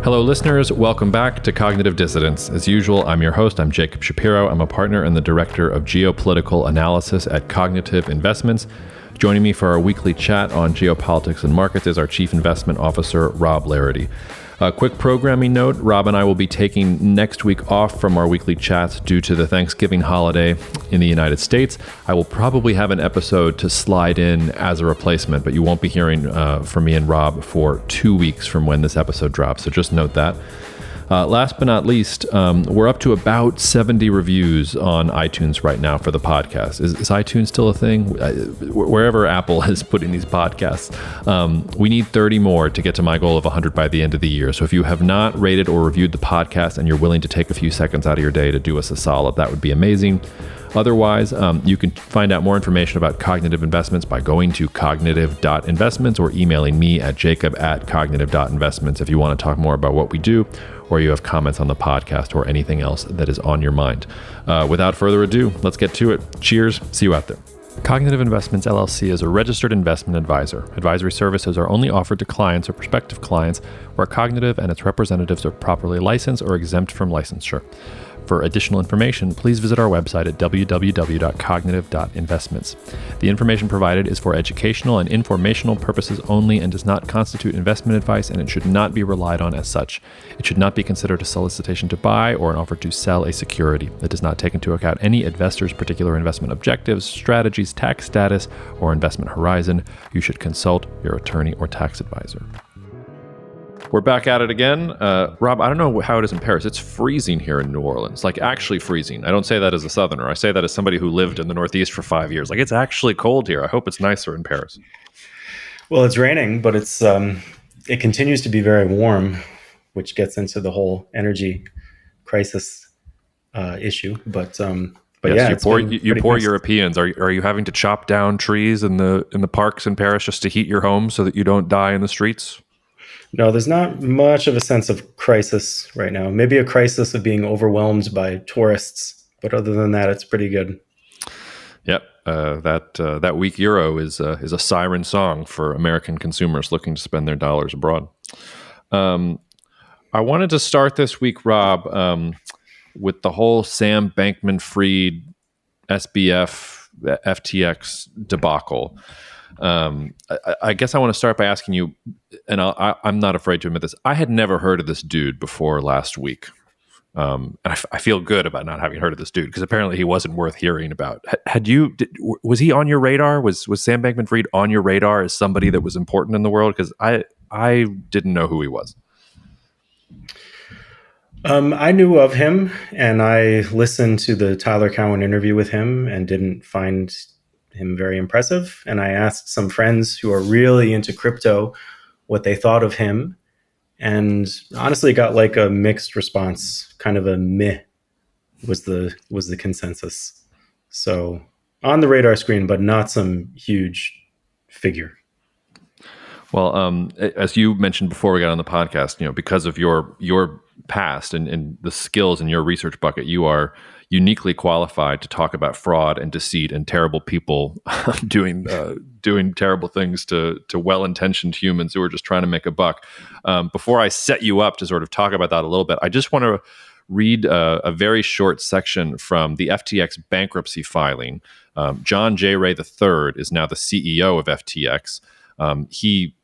Hello, listeners. Welcome back to Cognitive Dissidence. As usual, I'm your host. I'm Jacob Shapiro. I'm a partner and the director of geopolitical analysis at Cognitive Investments. Joining me for our weekly chat on geopolitics and markets is our Chief Investment Officer, Rob Larity. A quick programming note, Rob and I will be taking next week off from our weekly chats due to the Thanksgiving holiday in the United States. I will probably have an episode to slide in as a replacement, but you won't be hearing from me and Rob for 2 weeks from when this episode drops, so just note that. Last but not least, we're up to about 70 reviews on iTunes right now for the podcast. Is iTunes still a thing? Wherever Apple is putting these podcasts. We need 30 more to get to my goal of 100 by the end of the year. So if you have not rated or reviewed the podcast and you're willing to take a few seconds out of your day to do us a solid, that would be amazing. Otherwise, you can find out more information about Cognitive Investments by going to cognitive.investments or emailing me at jacob@cognitive.investments if you want to talk more about what we do, or you have comments on the podcast or anything else that is on your mind. Without further ado, let's get to it. Cheers. See you out there. Cognitive Investments LLC is a registered investment advisor. Advisory services are only offered to clients or prospective clients where Cognitive and its representatives are properly licensed or exempt from licensure. For additional information, please visit our website at www.cognitive.investments. The information provided is for educational and informational purposes only and does not constitute investment advice, and it should not be relied on as such. It should not be considered a solicitation to buy or an offer to sell a security. It does not take into account any investor's particular investment objectives, strategies, tax status, or investment horizon. You should consult your attorney or tax advisor. We're back at it again. Rob, I don't know how it is in Paris. It's freezing here in New Orleans, like actually freezing. I don't say that as a Southerner. I say that as somebody who lived in the Northeast for 5 years. Like, it's actually cold here. I hope it's nicer in Paris. Well, it's raining, but it continues to be very warm, which gets into the whole energy crisis issue. But yes, yeah, you poor Europeans. Are you having to chop down trees in the parks in Paris just to heat your home so that you don't die in the streets? No, there's not much of a sense of crisis right now. Maybe a crisis of being overwhelmed by tourists, but other than that, it's pretty good. Yep, that weak euro is a siren song for American consumers looking to spend their dollars abroad. I wanted to start this week, Rob, with the whole Sam Bankman-Fried SBF FTX debacle. I guess I want to start by asking you, and I'm not afraid to admit this, I had never heard of this dude before last week. And I feel good about not having heard of this dude because apparently he wasn't worth hearing about. Was he on your radar? Was Sam Bankman-Fried on your radar as somebody that was important in the world? Because I didn't know who he was. I knew of him, and I listened to the Tyler Cowen interview with him and didn't find him very impressive. And I asked some friends who are really into crypto what they thought of him, and honestly got like a mixed response. Kind of a meh was the consensus. So on the radar screen, but not some huge figure. Well, as you mentioned before we got on the podcast, because of your past and the skills in your research bucket, you are uniquely qualified to talk about fraud and deceit and terrible people doing terrible things to well-intentioned humans who are just trying to make a buck. Before I set you up to sort of talk about that a little bit, I just want to read a very short section from the FTX bankruptcy filing. John J. Ray III is now the CEO of FTX. He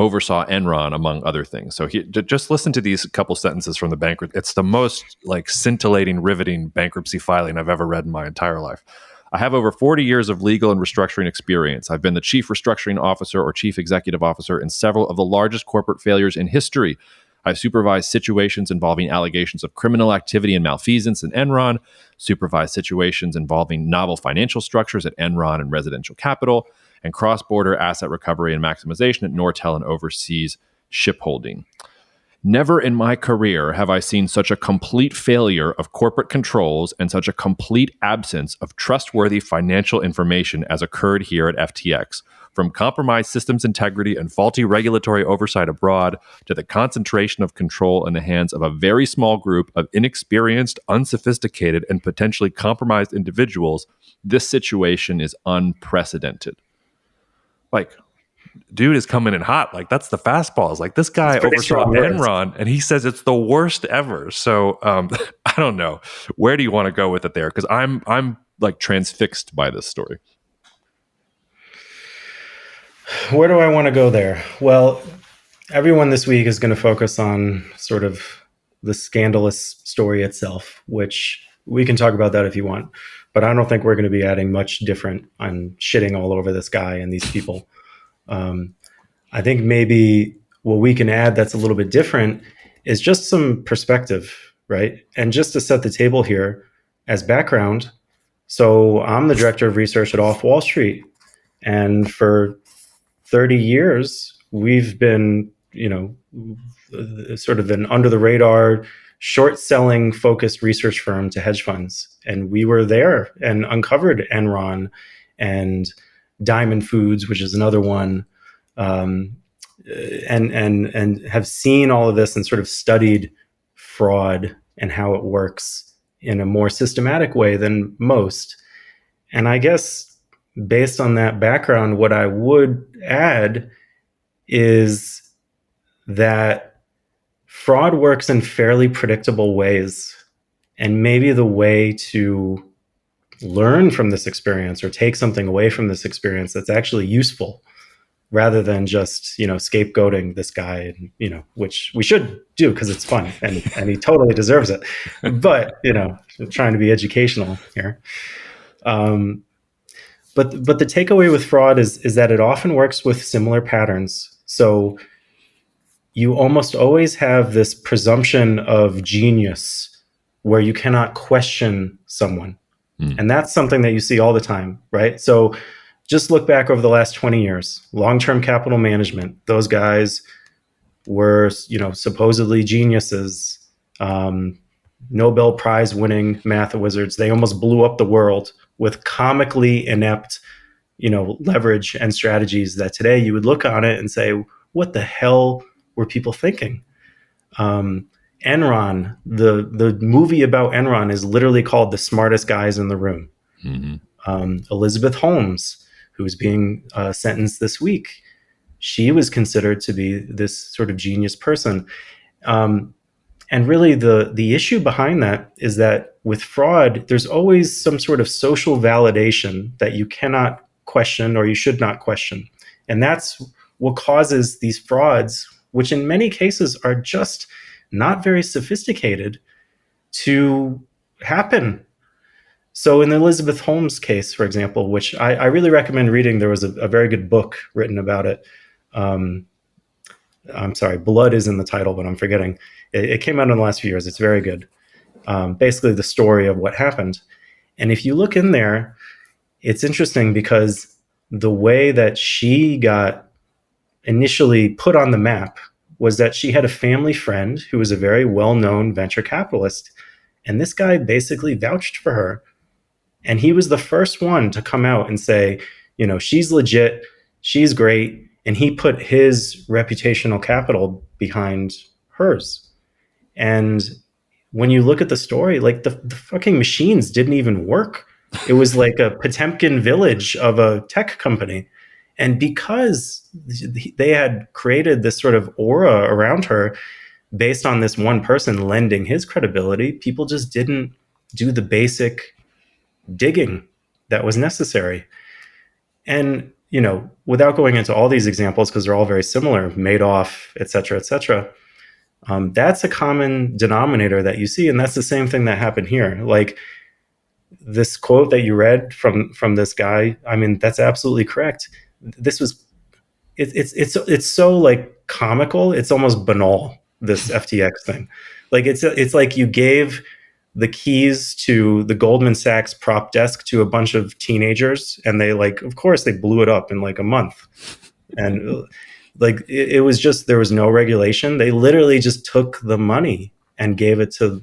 oversaw Enron, among other things. So just listen to these couple sentences from the bankruptcy. It's the most scintillating, riveting bankruptcy filing I've ever read in my entire life. I have over 40 years of legal and restructuring experience. I've been the chief restructuring officer or chief executive officer in several of the largest corporate failures in history. I've supervised situations involving allegations of criminal activity and malfeasance in Enron, supervised situations involving novel financial structures at Enron and Residential Capital, and cross-border asset recovery and maximization at Nortel and overseas shipholding. Never in my career have I seen such a complete failure of corporate controls and such a complete absence of trustworthy financial information as occurred here at FTX. From compromised systems integrity and faulty regulatory oversight abroad to the concentration of control in the hands of a very small group of inexperienced, unsophisticated, and potentially compromised individuals, this situation is unprecedented. dude is coming in hot. Like, that's the fastball. It's like, this It's guy pretty oversaw strong words. Enron and he says it's the worst ever. So I don't know. Where do you want to go with it there? Because I'm like transfixed by this story. Where do I want to go there? Well, everyone this week is going to focus on sort of the scandalous story itself, which we can talk about that if you want. But I don't think we're going to be adding much different on shitting all over this guy and these people. I think maybe what we can add that's a little bit different is just some perspective, right? And just to set the table here as background. So I'm the director of research at Off Wall Street. And for 30 years, we've been, sort of an under the radar, short selling focused research firm to hedge funds. And we were there and uncovered Enron and Diamond Foods, which is another one, and have seen all of this and sort of studied fraud and how it works in a more systematic way than most. And I guess based on that background, what I would add is that fraud works in fairly predictable ways. And maybe the way to learn from this experience or take something away from this experience that's actually useful rather than just, scapegoating this guy, and, which we should do because it's fun and he totally deserves it. But, trying to be educational here. But the takeaway with fraud is that it often works with similar patterns. So you almost always have this presumption of genius where you cannot question someone. And that's something that you see all the time, right? So just look back over the last 20 years, long-term capital management. Those guys were, supposedly geniuses, Nobel Prize winning math wizards. They almost blew up the world with comically inept, leverage and strategies that today you would look on it and say, what the hell were people thinking? Enron, the movie about Enron is literally called The Smartest Guys in the Room. Mm-hmm. Elizabeth Holmes, who's being sentenced this week, she was considered to be this sort of genius person. And really the issue behind that is that with fraud, there's always some sort of social validation that you cannot question or you should not question. And that's what causes these frauds, which in many cases are just not very sophisticated, to happen. So in the Elizabeth Holmes case, for example, which I really recommend reading, there was a very good book written about it. I'm sorry, Blood is in the title, but I'm forgetting. It came out in the last few years. It's very good. Basically the story of what happened. And if you look in there, it's interesting because the way that she got initially put on the map was that she had a family friend who was a very well-known venture capitalist. And this guy basically vouched for her. And he was the first one to come out and say, she's legit, she's great. And he put his reputational capital behind hers. And when you look at the story, like the fucking machines didn't even work. It was like a Potemkin village of a tech company. And because they had created this sort of aura around her based on this one person lending his credibility, people just didn't do the basic digging that was necessary. And, without going into all these examples, because they're all very similar, Madoff, et cetera, that's a common denominator that you see. And that's the same thing that happened here. Like this quote that you read from this guy, I mean, that's absolutely correct. This was, it's so like comical. It's almost banal, this FTX thing. Like it's like you gave the keys to the Goldman Sachs prop desk to a bunch of teenagers, and they of course they blew it up in like a month. And it was just, there was no regulation. They literally just took the money and gave it to,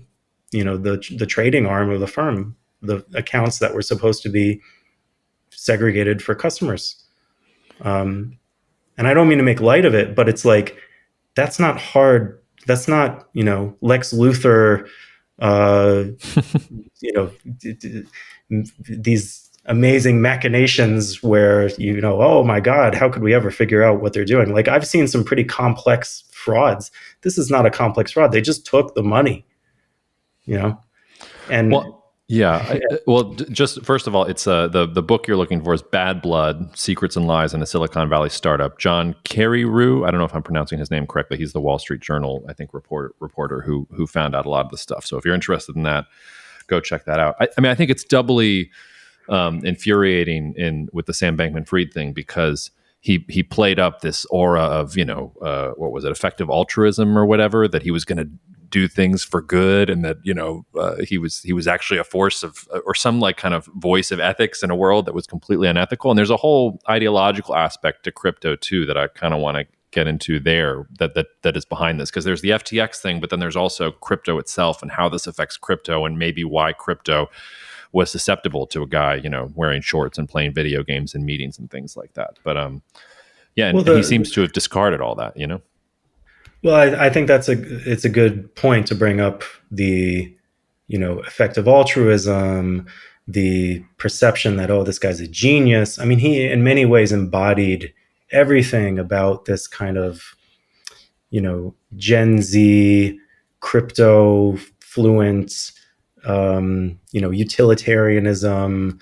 the trading arm of the firm, the accounts that were supposed to be segregated for customers. And I don't mean to make light of it, but it's like, that's not hard. That's not, Lex Luthor, these amazing machinations where, oh my God, how could we ever figure out what they're doing? Like, I've seen some pretty complex frauds. This is not a complex fraud. They just took the money, and Well, yeah. Just first of all, it's the book you're looking for is Bad Blood: Secrets and Lies in a Silicon Valley Startup. John Carreyrou, I don't know if I'm pronouncing his name correctly. He's the Wall Street Journal, I think, reporter who found out a lot of the stuff. So if you're interested in that, go check that out. I mean, I think it's doubly infuriating with the Sam Bankman-Fried thing because he played up this aura of what was it, effective altruism or whatever, that he was going to do things for good, and that he was actually a force of, or some like kind of voice of ethics in a world that was completely unethical. And there's a whole ideological aspect to crypto too that I kind of want to get into there that is behind this, because there's the FTX thing, but then there's also crypto itself and how this affects crypto, and maybe why crypto was susceptible to a guy wearing shorts and playing video games in meetings and things like that. But yeah, and he seems to have discarded all that. Well, I think it's a good point to bring up the effective altruism, the perception that, oh, this guy's a genius. I mean, he in many ways embodied everything about this kind of Gen Z crypto fluent, utilitarianism,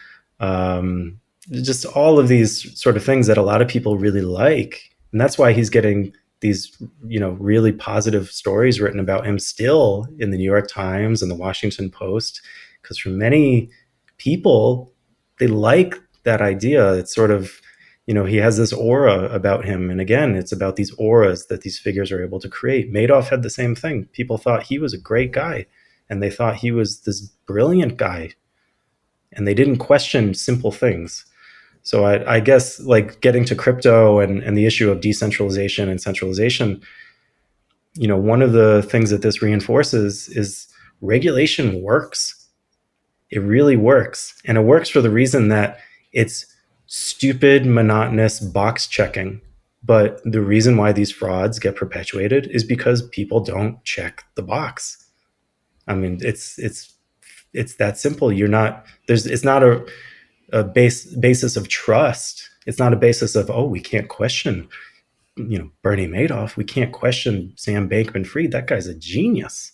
just all of these sort of things that a lot of people really like. And that's why he's getting these, really positive stories written about him still in the New York Times and the Washington Post, because for many people, they like that idea. It's sort of, he has this aura about him. And again, it's about these auras that these figures are able to create. Madoff had the same thing. People thought he was a great guy, and they thought he was this brilliant guy, and they didn't question simple things. So I guess, like, getting to crypto and the issue of decentralization and centralization, one of the things that this reinforces is regulation works. It really works. And it works for the reason that it's stupid, monotonous box checking. But the reason why these frauds get perpetuated is because people don't check the box. I mean, it's that simple. It's not a basis of trust. It's not a basis of, we can't question, Bernie Madoff. We can't question Sam Bankman-Fried. That guy's a genius.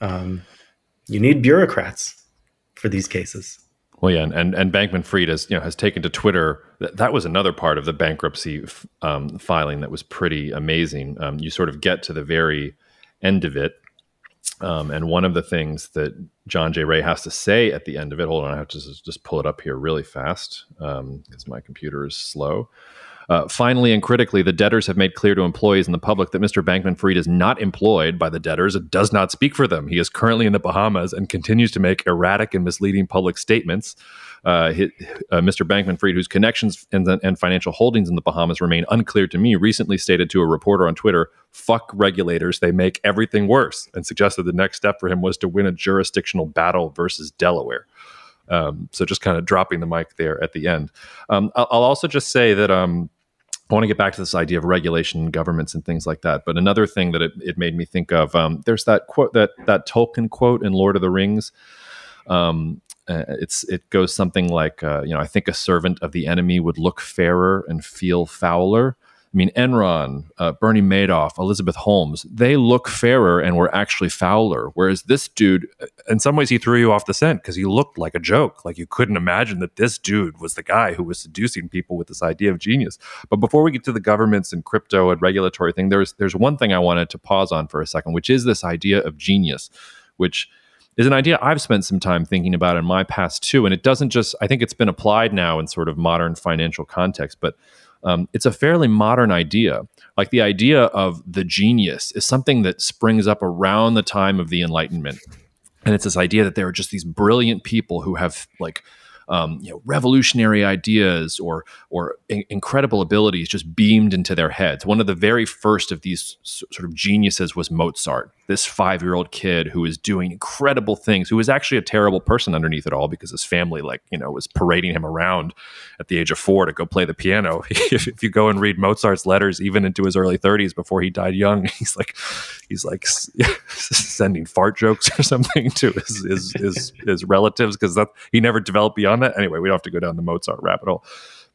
You need bureaucrats for these cases. Well, yeah, and Bankman-Fried has taken to Twitter. That was another part of the bankruptcy filing that was pretty amazing. You sort of get to the very end of it, and one of the things that John J. Ray has to say at the end of it, hold on, I have to just pull it up here really fast because my computer is slow. Finally and critically, the debtors have made clear to employees and the public that Mr. Bankman-Fried is not employed by the debtors and does not speak for them. He is currently in the Bahamas and continues to make erratic and misleading public statements. Mr. Bankman-Fried, whose connections and financial holdings in the Bahamas remain unclear to me, recently stated to a reporter on Twitter, "Fuck regulators, they make everything worse," and suggested the next step for him was to win a jurisdictional battle versus Delaware. So just kind of dropping the mic there at the end. I'll also just say that I want to get back to this idea of regulation, governments, and things like that. But another thing that it made me think of, there's that quote, that Tolkien quote in Lord of the Rings. It goes something like, I think a servant of the enemy would look fairer and feel fouler. I mean, Enron, Bernie Madoff, Elizabeth Holmes, they look fairer and were actually fouler. Whereas this dude, in some ways, he threw you off the scent because he looked like a joke. Like, you couldn't imagine that this dude was the guy who was seducing people with this idea of genius. But before we get to the governments and crypto and regulatory thing, there's one thing I wanted to pause on for a second, which is this idea of genius, which is an idea I've spent some time thinking about in my past too. And it doesn't just, I think it's been applied now in sort of modern financial context, but it's a fairly modern idea. Like, the idea of the genius is something that springs up around the time of the Enlightenment. And it's this idea that there are just these brilliant people who have revolutionary ideas or incredible abilities just beamed into their heads. One of the very first of these sort of geniuses was Mozart, this 5-year-old kid who was doing incredible things, who was actually a terrible person underneath it all because his family, was parading him around at the age of 4 to go play the piano. If you go and read Mozart's letters, even into his early 30s before he died young, he's like sending fart jokes or something to his relatives because he never developed beyond on that. Anyway, we don't have to go down the Mozart rabbit hole.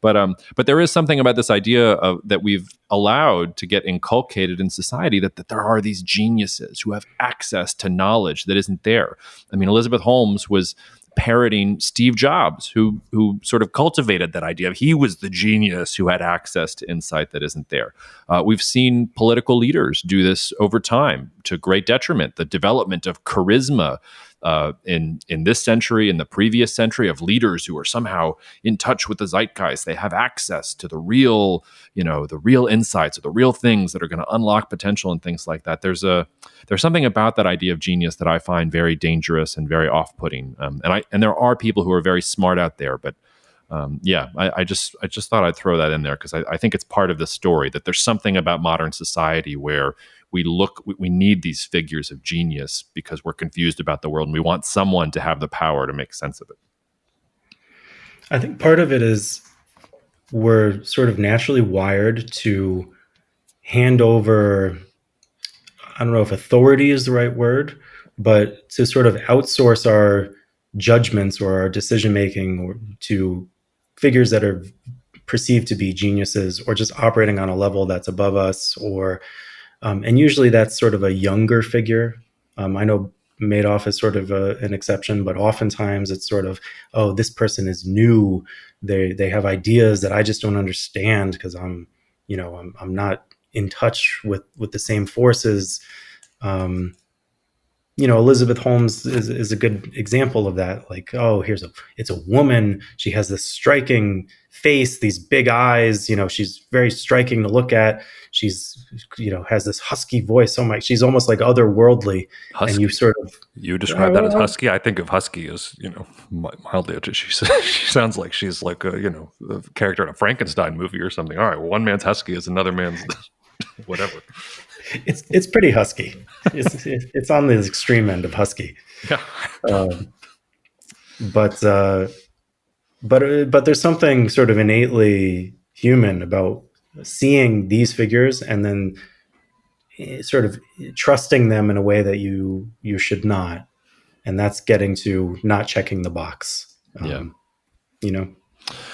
But there is something about this idea of that we've allowed to get inculcated in society that there are these geniuses who have access to knowledge that isn't there. I mean, Elizabeth Holmes was parroting Steve Jobs, who sort of cultivated that idea of he was the genius who had access to insight that isn't there. We've seen political leaders do this over time to great detriment. The development of charisma in this century, in the previous century, of leaders who are somehow in touch with the zeitgeist. They have access to the real insights, or the real things that are going to unlock potential and things like that. There's something about that idea of genius that I find very dangerous and very off-putting. And there are people who are very smart out there, but I just thought I'd throw that in there because I think it's part of the story that there's something about modern society where we need these figures of genius because we're confused about the world and we want someone to have the power to make sense of it. I think part of it is we're sort of naturally wired to hand over, I don't know if authority is the right word, but to sort of outsource our judgments or our decision-making to figures that are perceived to be geniuses or just operating on a level that's above us, and usually that's sort of a younger figure. I know Madoff is sort of an exception, but oftentimes it's sort of, oh, this person is new. They have ideas that I just don't understand because I'm not in touch with the same forces. Elizabeth Holmes is a good example of that. Like, oh, it's a woman. She has this striking face, these big eyes. She's very striking to look at. She's, has this husky voice. She's almost like otherworldly. Husky. And you describe that as husky. I think of husky as mildly. She sounds like she's like a character in a Frankenstein movie or something. All right, well, one man's husky is another man's whatever. It's pretty husky. It's on the extreme end of husky. Yeah. But there's something sort of innately human about seeing these figures and then sort of trusting them in a way that you should not, and that's getting to not checking the box.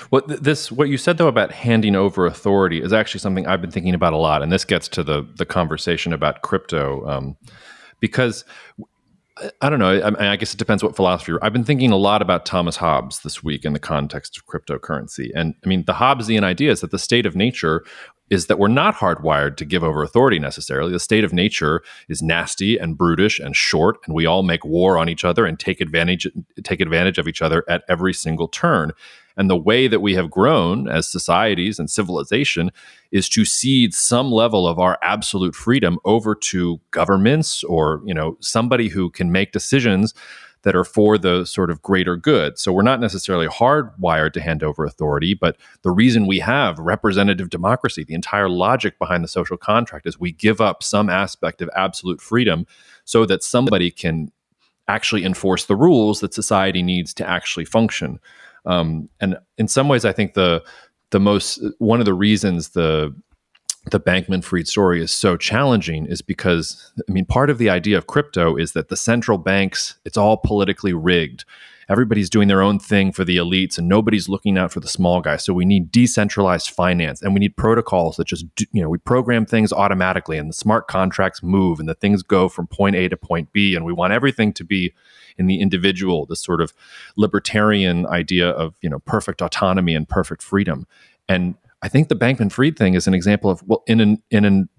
What you said though about handing over authority is actually something I've been thinking about a lot, and this gets to the conversation about crypto, because I don't know. I guess it depends what philosophy. I've been thinking a lot about Thomas Hobbes this week in the context of cryptocurrency, and I mean the Hobbesian idea is that the state of nature is that we're not hardwired to give over authority necessarily. The state of nature is nasty and brutish and short, and we all make war on each other and take advantage of each other at every single turn. And the way that we have grown as societies and civilization is to cede some level of our absolute freedom over to governments or, somebody who can make decisions that are for the sort of greater good. So we're not necessarily hardwired to hand over authority, but the reason we have representative democracy, the entire logic behind the social contract, is we give up some aspect of absolute freedom so that somebody can actually enforce the rules that society needs to actually function. And in some ways, I think one of the reasons the Bankman-Fried story is so challenging is because, part of the idea of crypto is that the central banks, it's all politically rigged. Everybody's doing their own thing for the elites and nobody's looking out for the small guy. So we need decentralized finance and we need protocols that just, we program things automatically and the smart contracts move and the things go from point A to point B. And we want everything to be in the individual, this sort of libertarian idea of, perfect autonomy and perfect freedom. And I think the Bankman-Fried thing is an example of, well, in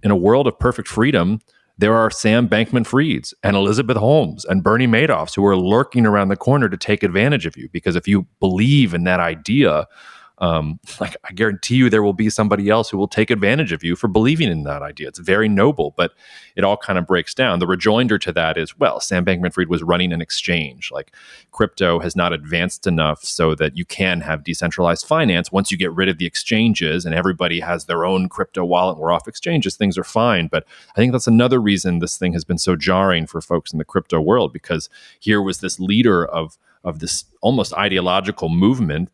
a world of perfect freedom, there are Sam Bankman-Frieds and Elizabeth Holmes and Bernie Madoffs who are lurking around the corner to take advantage of you. Because if you believe in that idea, I guarantee you there will be somebody else who will take advantage of you for believing in that idea. It's very noble, but it all kind of breaks down. The rejoinder to that is, well, Sam Bankman-Fried was running an exchange. Like, crypto has not advanced enough so that you can have decentralized finance. Once you get rid of the exchanges and everybody has their own crypto wallet, we're off exchanges, things are fine. But I think that's another reason this thing has been so jarring for folks in the crypto world, because here was this leader of this almost ideological movement.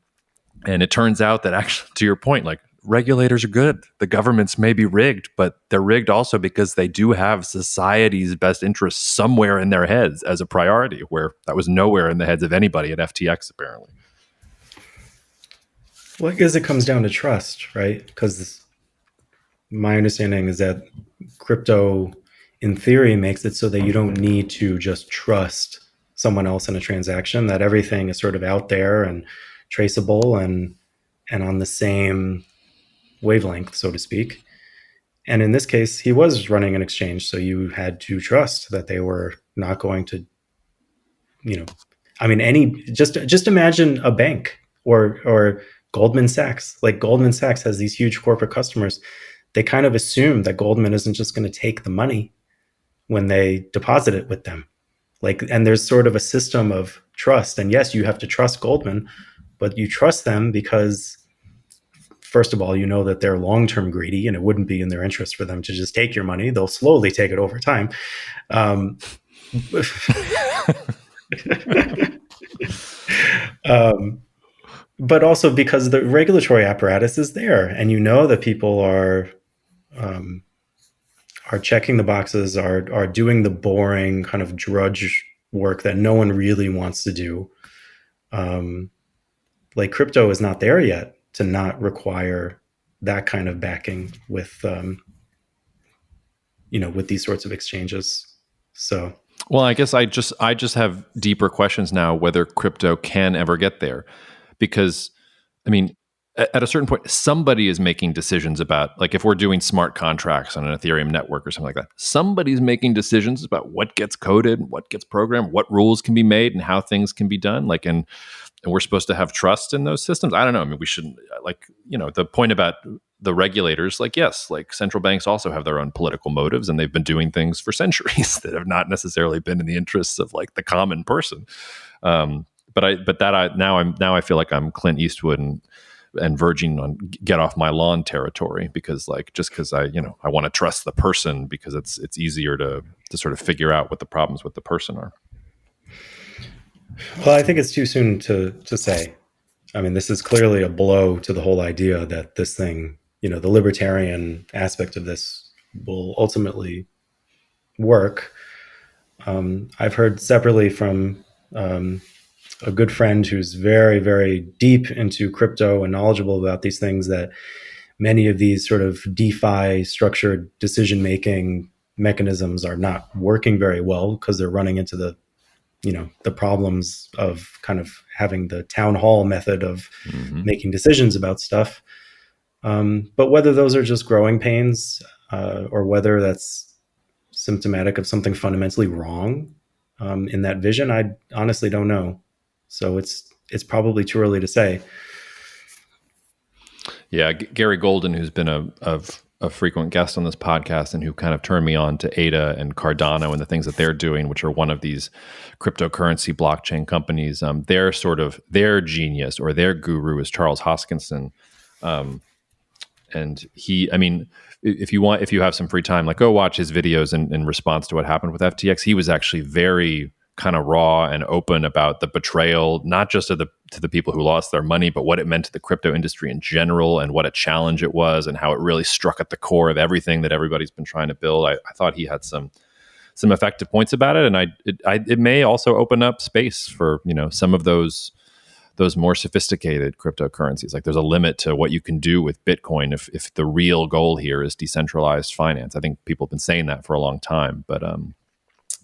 And it turns out that, actually, to your point, like, regulators are good. The governments may be rigged, but they're rigged also because they do have society's best interests somewhere in their heads as a priority, where that was nowhere in the heads of anybody at FTX, apparently. Well, I guess it comes down to trust, right? Because my understanding is that crypto, in theory, makes it so that you don't need to just trust someone else in a transaction, that everything is sort of out there and traceable and on the same wavelength, so to speak. And in this case, he was running an exchange, so you had to trust that they were not going to, you know, I mean, just imagine a bank or Goldman Sachs. Like Goldman Sachs has these huge corporate customers. They kind of assume that Goldman isn't just going to take the money when they deposit it with them. Like, and there's sort of a system of trust. And yes, you have to trust Goldman, but you trust them because, first of all, you know that they're long-term greedy, and it wouldn't be in their interest for them to just take your money. They'll slowly take it over time. Um, um, but also because the regulatory apparatus is there, and you know that people um, are checking the boxes, are doing the boring kind of drudge work that no one really wants to do. Um, like crypto is not there yet to not require that kind of backing with with these sorts of exchanges. So Well, I guess I just have deeper questions now whether crypto can ever get there, because I mean, at a certain point, somebody is making decisions about, like, if we're doing smart contracts on an Ethereum network or something like that, somebody's making decisions about what gets coded, what gets programmed, what rules can be made, and how things can be done. Like, and we're supposed to have trust in those systems. I don't know. I mean, we shouldn't, like, the point about the regulators, like, yes, like central banks also have their own political motives, and they've been doing things for centuries that have not necessarily been in the interests of like the common person. Now I feel like I'm Clint Eastwood and verging on get off my lawn territory, because like, just because I want to trust the person because it's easier to sort of figure out what the problems with the person are. Well, I think it's too soon to say. I mean, this is clearly a blow to the whole idea that this thing, the libertarian aspect of this will ultimately work. I've heard separately from a good friend who's very, very deep into crypto and knowledgeable about these things that many of these sort of DeFi structured decision making mechanisms are not working very well because they're running into the problems of kind of having the town hall method of making decisions about stuff. But whether those are just growing pains or whether that's symptomatic of something fundamentally wrong in that vision, I honestly don't know. So it's probably too early to say. Yeah, Gary Golden, who's been a frequent guest on this podcast and who kind of turned me on to ADA and Cardano and the things that they're doing, which are one of these cryptocurrency blockchain companies. They're sort of their genius or their guru is Charles Hoskinson. And he, I mean, if you have some free time, like, go watch his videos in response to what happened with FTX. He was actually very kind of raw and open about the betrayal, not just to the people who lost their money, but what it meant to the crypto industry in general, and what a challenge it was, and how it really struck at the core of everything that everybody's been trying to build. I thought he had some effective points about it, and it may also open up space for some of those more sophisticated cryptocurrencies. Like, there's a limit to what you can do with Bitcoin if the real goal here is decentralized finance. I think people have been saying that for a long time, but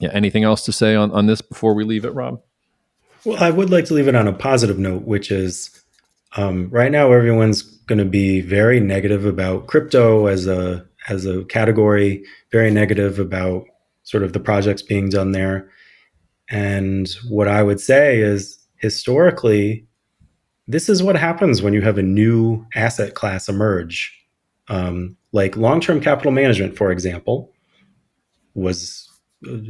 yeah. Anything else to say on this before we leave it, Rob? Well, I would like to leave it on a positive note, which is right now everyone's going to be very negative about crypto as a category, very negative about sort of the projects being done there. And what I would say is, historically, this is what happens when you have a new asset class emerge. Like long-term capital management, for example, was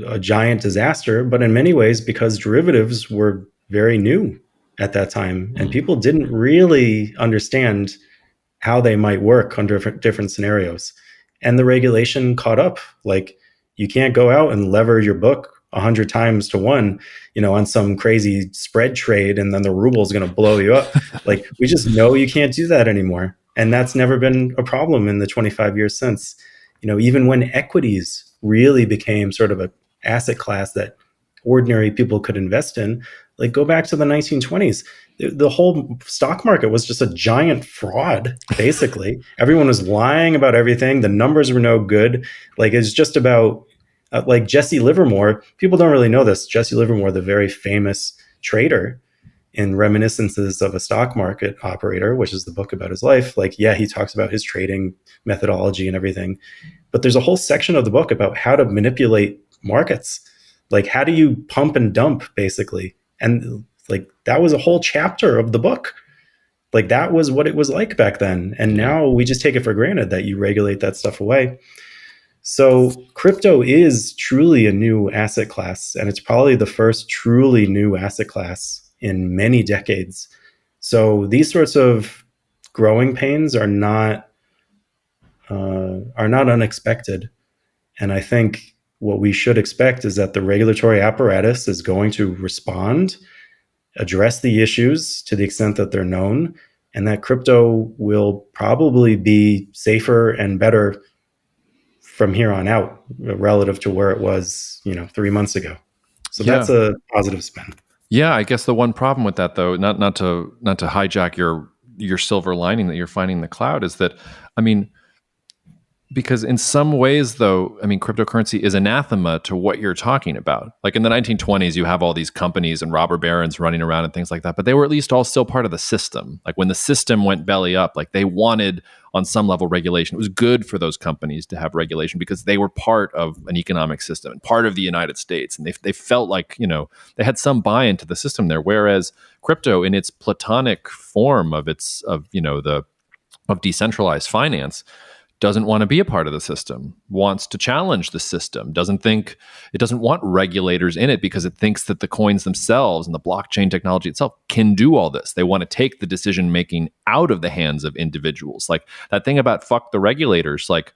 a giant disaster, but in many ways because derivatives were very new at that time, and people didn't really understand how they might work under different scenarios. And the regulation caught up. Like, you can't go out and lever your book 100 times to one, on some crazy spread trade, and then the ruble is going to blow you up. Like, we just know you can't do that anymore. And that's never been a problem in the 25 years since. Even when equities really became sort of an asset class that ordinary people could invest in. Like, go back to the 1920s. The whole stock market was just a giant fraud, basically. Everyone was lying about everything. The numbers were no good. Like, it's just about, like Jesse Livermore. People don't really know this. Jesse Livermore, the very famous trader in Reminiscences of a Stock Market Operator, which is the book about his life. Like, yeah, he talks about his trading methodology and everything. But there's a whole section of the book about how to manipulate markets. Like, how do you pump and dump, basically? And like, that was a whole chapter of the book. Like, that was what it was like back then. And now we just take it for granted that you regulate that stuff away. So crypto is truly a new asset class, and it's probably the first truly new asset class in many decades. So these sorts of growing pains are not unexpected. And I think what we should expect is that the regulatory apparatus is going to respond, address the issues to the extent that they're known, and that crypto will probably be safer and better from here on out relative to where it was, 3 months ago. So that's a positive spin. Yeah, I guess the one problem with that, though, not to hijack your silver lining that you're finding in the cloud, is that, I mean, because in some ways, though, I mean, cryptocurrency is anathema to what you're talking about. Like in the 1920s, you have all these companies and robber barons running around and things like that, but they were at least all still part of the system. Like when the system went belly up, like they wanted on some level regulation. It was good for those companies to have regulation because they were part of an economic system and part of the United States. And they felt like, they had some buy-in to the system there. Whereas crypto in its platonic form of decentralized finance doesn't want to be a part of the system, wants to challenge the system, doesn't want regulators in it because it thinks that the coins themselves and the blockchain technology itself can do all this. They want to take the decision making out of the hands of individuals. Like that thing about fuck the regulators, like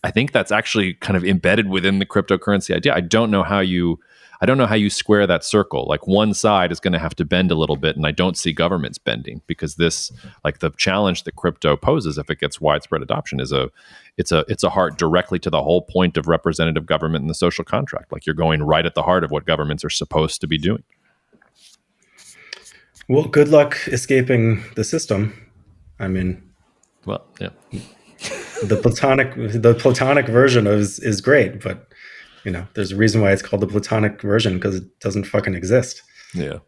I think that's actually kind of embedded within the cryptocurrency idea. I don't know how you square that circle. Like one side is going to have to bend a little bit, and I don't see governments bending because this, like the challenge that crypto poses, if it gets widespread adoption, it's a heart directly to the whole point of representative government and the social contract. Like you're going right at the heart of what governments are supposed to be doing. Well, good luck escaping the system. I mean, well, yeah. The platonic version is great, but there's a reason why it's called the platonic version, because it doesn't fucking exist. Yeah.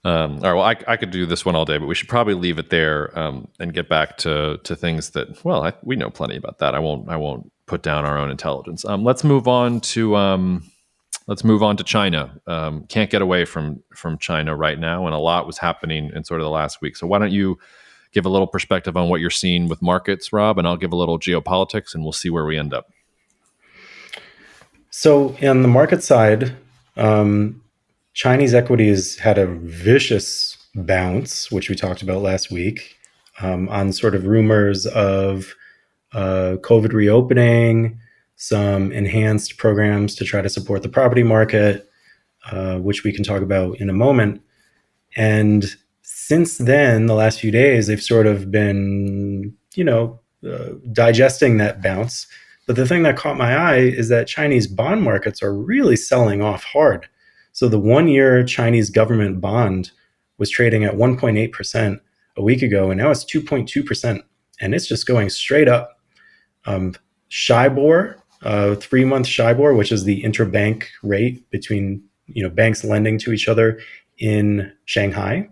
All right. Well, I could do this one all day, but we should probably leave it there and get back to things that, well, we know plenty about that. I won't put down our own intelligence. Let's move on to China. Can't get away from China right now, and a lot was happening in sort of the last week. So why don't you give a little perspective on what you're seeing with markets, Rob, and I'll give a little geopolitics, and we'll see where we end up. So on the market side, Chinese equities had a vicious bounce, which we talked about last week, on sort of rumors of COVID reopening, some enhanced programs to try to support the property market, which we can talk about in a moment. And since then, the last few days, they've sort of been, digesting that bounce. But the thing that caught my eye is that Chinese bond markets are really selling off hard. So the 1-year Chinese government bond was trading at 1.8% a week ago, and now it's 2.2%, and it's just going straight up. Shibor, 3-month Shibor, which is the interbank rate between banks lending to each other in Shanghai.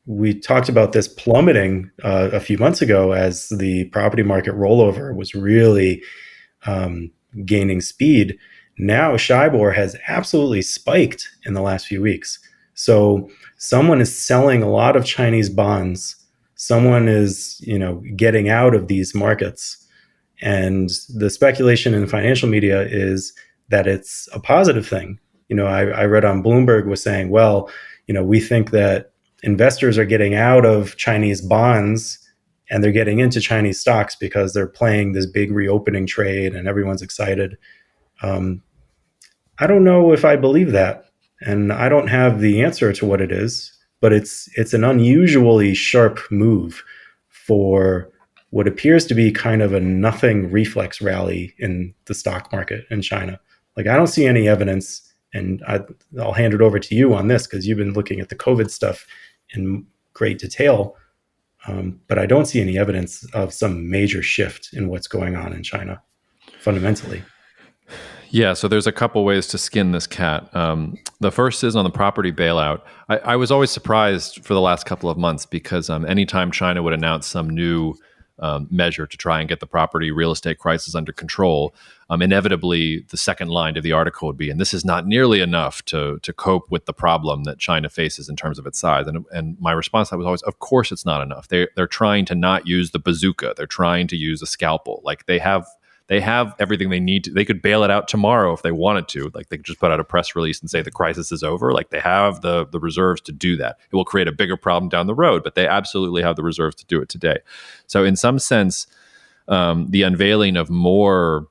We talked about this plummeting a few months ago as the property market rollover was really gaining speed. Now Shibor has absolutely spiked in the last few weeks. So someone is selling a lot of Chinese bonds. Someone is, getting out of these markets. And the speculation in the financial media is that it's a positive thing. I read on Bloomberg was saying, well, we think that investors are getting out of Chinese bonds and they're getting into Chinese stocks because they're playing this big reopening trade and everyone's excited. I don't know if I believe that, and I don't have the answer to what it is, but it's an unusually sharp move for what appears to be kind of a nothing reflex rally in the stock market in China. Like, I don't see any evidence, and I'll hand it over to you on this because you've been looking at the COVID stuff in great detail. But I don't see any evidence of some major shift in what's going on in China fundamentally. Yeah, so there's a couple ways to skin this cat. The first is on the property bailout. I was always surprised for the last couple of months because anytime China would announce some new measure to try and get the property real estate crisis under control, inevitably the second line to the article would be, and this is not nearly enough to cope with the problem that China faces in terms of its size. And my response to that was always, of course it's not enough. They're trying to not use the bazooka. They're trying to use a scalpel. Like they have everything they need to. They could bail it out tomorrow if they wanted to. Like they could just put out a press release and say the crisis is over. Like they have the reserves to do that. It will create a bigger problem down the road, but they absolutely have the reserves to do it today. So in some sense, the unveiling of more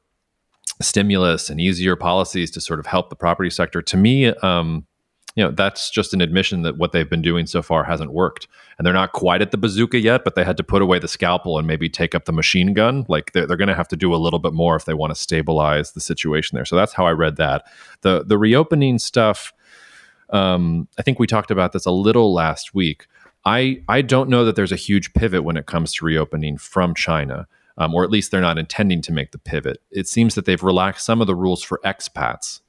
stimulus and easier policies to sort of help the property sector, to me, that's just an admission that what they've been doing so far hasn't worked. And they're not quite at the bazooka yet, but they had to put away the scalpel and maybe take up the machine gun. Like they're going to have to do a little bit more if they want to stabilize the situation there. So that's how I read that. The reopening stuff, I think we talked about this a little last week. I don't know that there's a huge pivot when it comes to reopening from China. Or at least they're not intending to make the pivot. It seems that they've relaxed some of the rules for expats.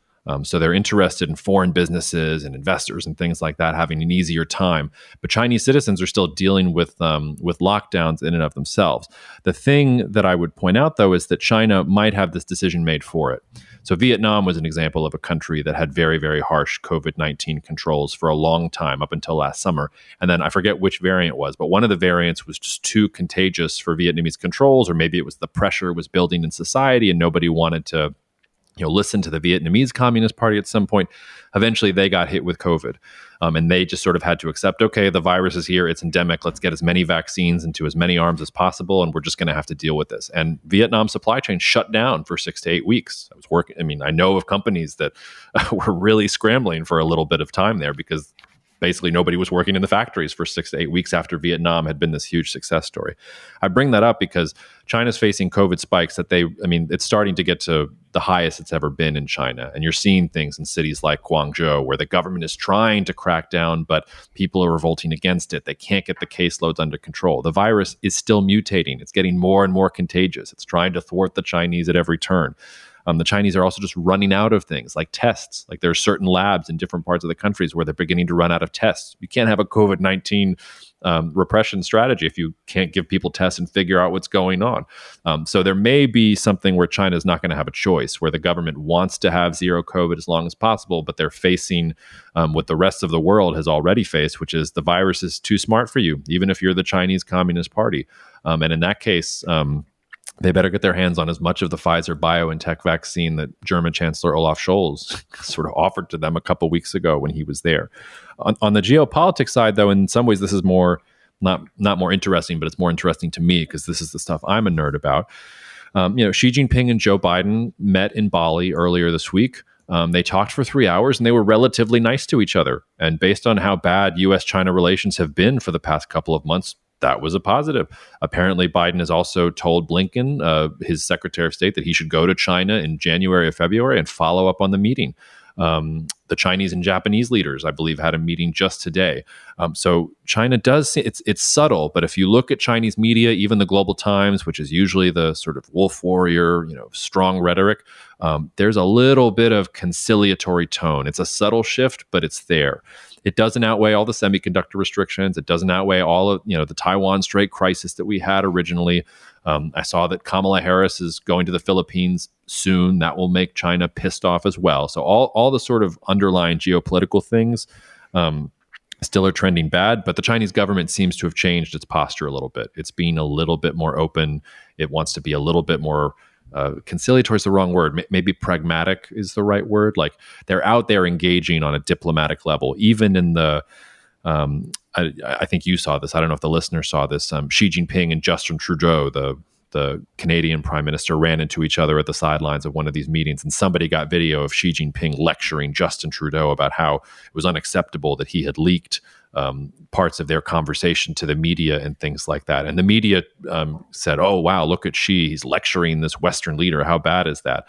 So they're interested in foreign businesses and investors and things like that having an easier time. But Chinese citizens are still dealing with lockdowns in and of themselves. The thing that I would point out, though, is that China might have this decision made for it. So Vietnam was an example of a country that had very, very harsh COVID-19 controls for a long time, up until last summer. And then I forget which variant it was, but one of the variants was just too contagious for Vietnamese controls, or maybe it was the pressure was building in society and nobody wanted to listen to the Vietnamese Communist Party at some point. Eventually, they got hit with COVID. And they just sort of had to accept, okay, the virus is here, it's endemic, let's get as many vaccines into as many arms as possible, and we're just going to have to deal with this. And Vietnam supply chain shut down for 6 to 8 weeks. I know of companies that were really scrambling for a little bit of time there because basically nobody was working in the factories for 6 to 8 weeks after Vietnam had been this huge success story. I bring that up because China's facing COVID spikes that it's starting to get to the highest it's ever been in China. And you're seeing things in cities like Guangzhou where the government is trying to crack down, but people are revolting against it. They can't get the caseloads under control. The virus is still mutating. It's getting more and more contagious. It's trying to thwart the Chinese at every turn. The Chinese are also just running out of things like tests. Like there are certain labs in different parts of the countries where they're beginning to run out of tests. You can't have a COVID-19 repression strategy if you can't give people tests and figure out what's going on. So there may be something where China is not going to have a choice, where the government wants to have zero COVID as long as possible, but they're facing what the rest of the world has already faced, which is the virus is too smart for you, even if you're the Chinese Communist Party. And in that case, they better get their hands on as much of the Pfizer BioNTech vaccine that German Chancellor Olaf Scholz sort of offered to them a couple weeks ago when he was there. On the geopolitics side, though, in some ways this is not more interesting, but it's more interesting to me because this is the stuff I'm a nerd about. Xi Jinping and Joe Biden met in Bali earlier this week. They talked for 3 hours and they were relatively nice to each other. And based on how bad U.S.-China relations have been for the past couple of months, that was a positive. Apparently, Biden has also told Blinken, his Secretary of State, that he should go to China in January or February and follow up on the meeting. The Chinese and Japanese leaders, I believe, had a meeting just today. So China does, it's subtle, but if you look at Chinese media, even the Global Times, which is usually the sort of wolf warrior, strong rhetoric, there's a little bit of conciliatory tone. It's a subtle shift, but it's there. It doesn't outweigh all the semiconductor restrictions. It doesn't outweigh all of the Taiwan Strait crisis that we had originally. I saw that Kamala Harris is going to the Philippines soon. That will make China pissed off as well. So all the sort of underlying geopolitical things still are trending bad, but the Chinese government seems to have changed its posture a little bit. It's being a little bit more open. It wants to be a little bit more conciliatory is the wrong word. Maybe pragmatic is the right word. Like they're out there engaging on a diplomatic level, even in the, I think you saw this. I don't know if the listener saw this. Xi Jinping and Justin Trudeau, the Canadian Prime Minister, ran into each other at the sidelines of one of these meetings, and somebody got video of Xi Jinping lecturing Justin Trudeau about how it was unacceptable that he had leaked parts of their conversation to the media and things like that. And the media said, "Oh, wow, look at Xi. He's lecturing this Western leader. How bad is that?"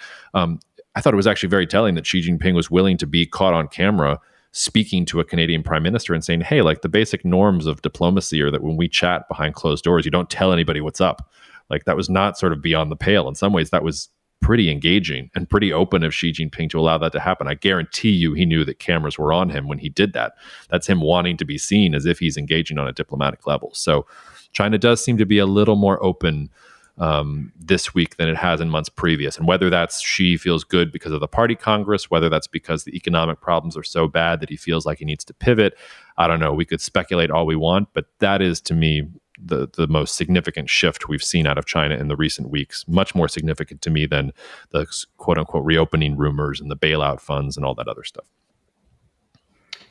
I thought it was actually very telling that Xi Jinping was willing to be caught on camera speaking to a Canadian prime minister and saying, hey, like the basic norms of diplomacy are that when we chat behind closed doors, you don't tell anybody what's up. Like that was not sort of beyond the pale. In some ways, that was pretty engaging and pretty open of Xi Jinping to allow that to happen. I guarantee you he knew that cameras were on him when he did that. That's him wanting to be seen as if he's engaging on a diplomatic level. So China does seem to be a little more open this week than it has in months previous. And whether that's Xi feels good because of the party Congress, whether that's because the economic problems are so bad that he feels like he needs to pivot, I don't know. We could speculate all we want, but that is to me the most significant shift we've seen out of China in the recent weeks. Much more significant to me than the quote unquote reopening rumors and the bailout funds and all that other stuff.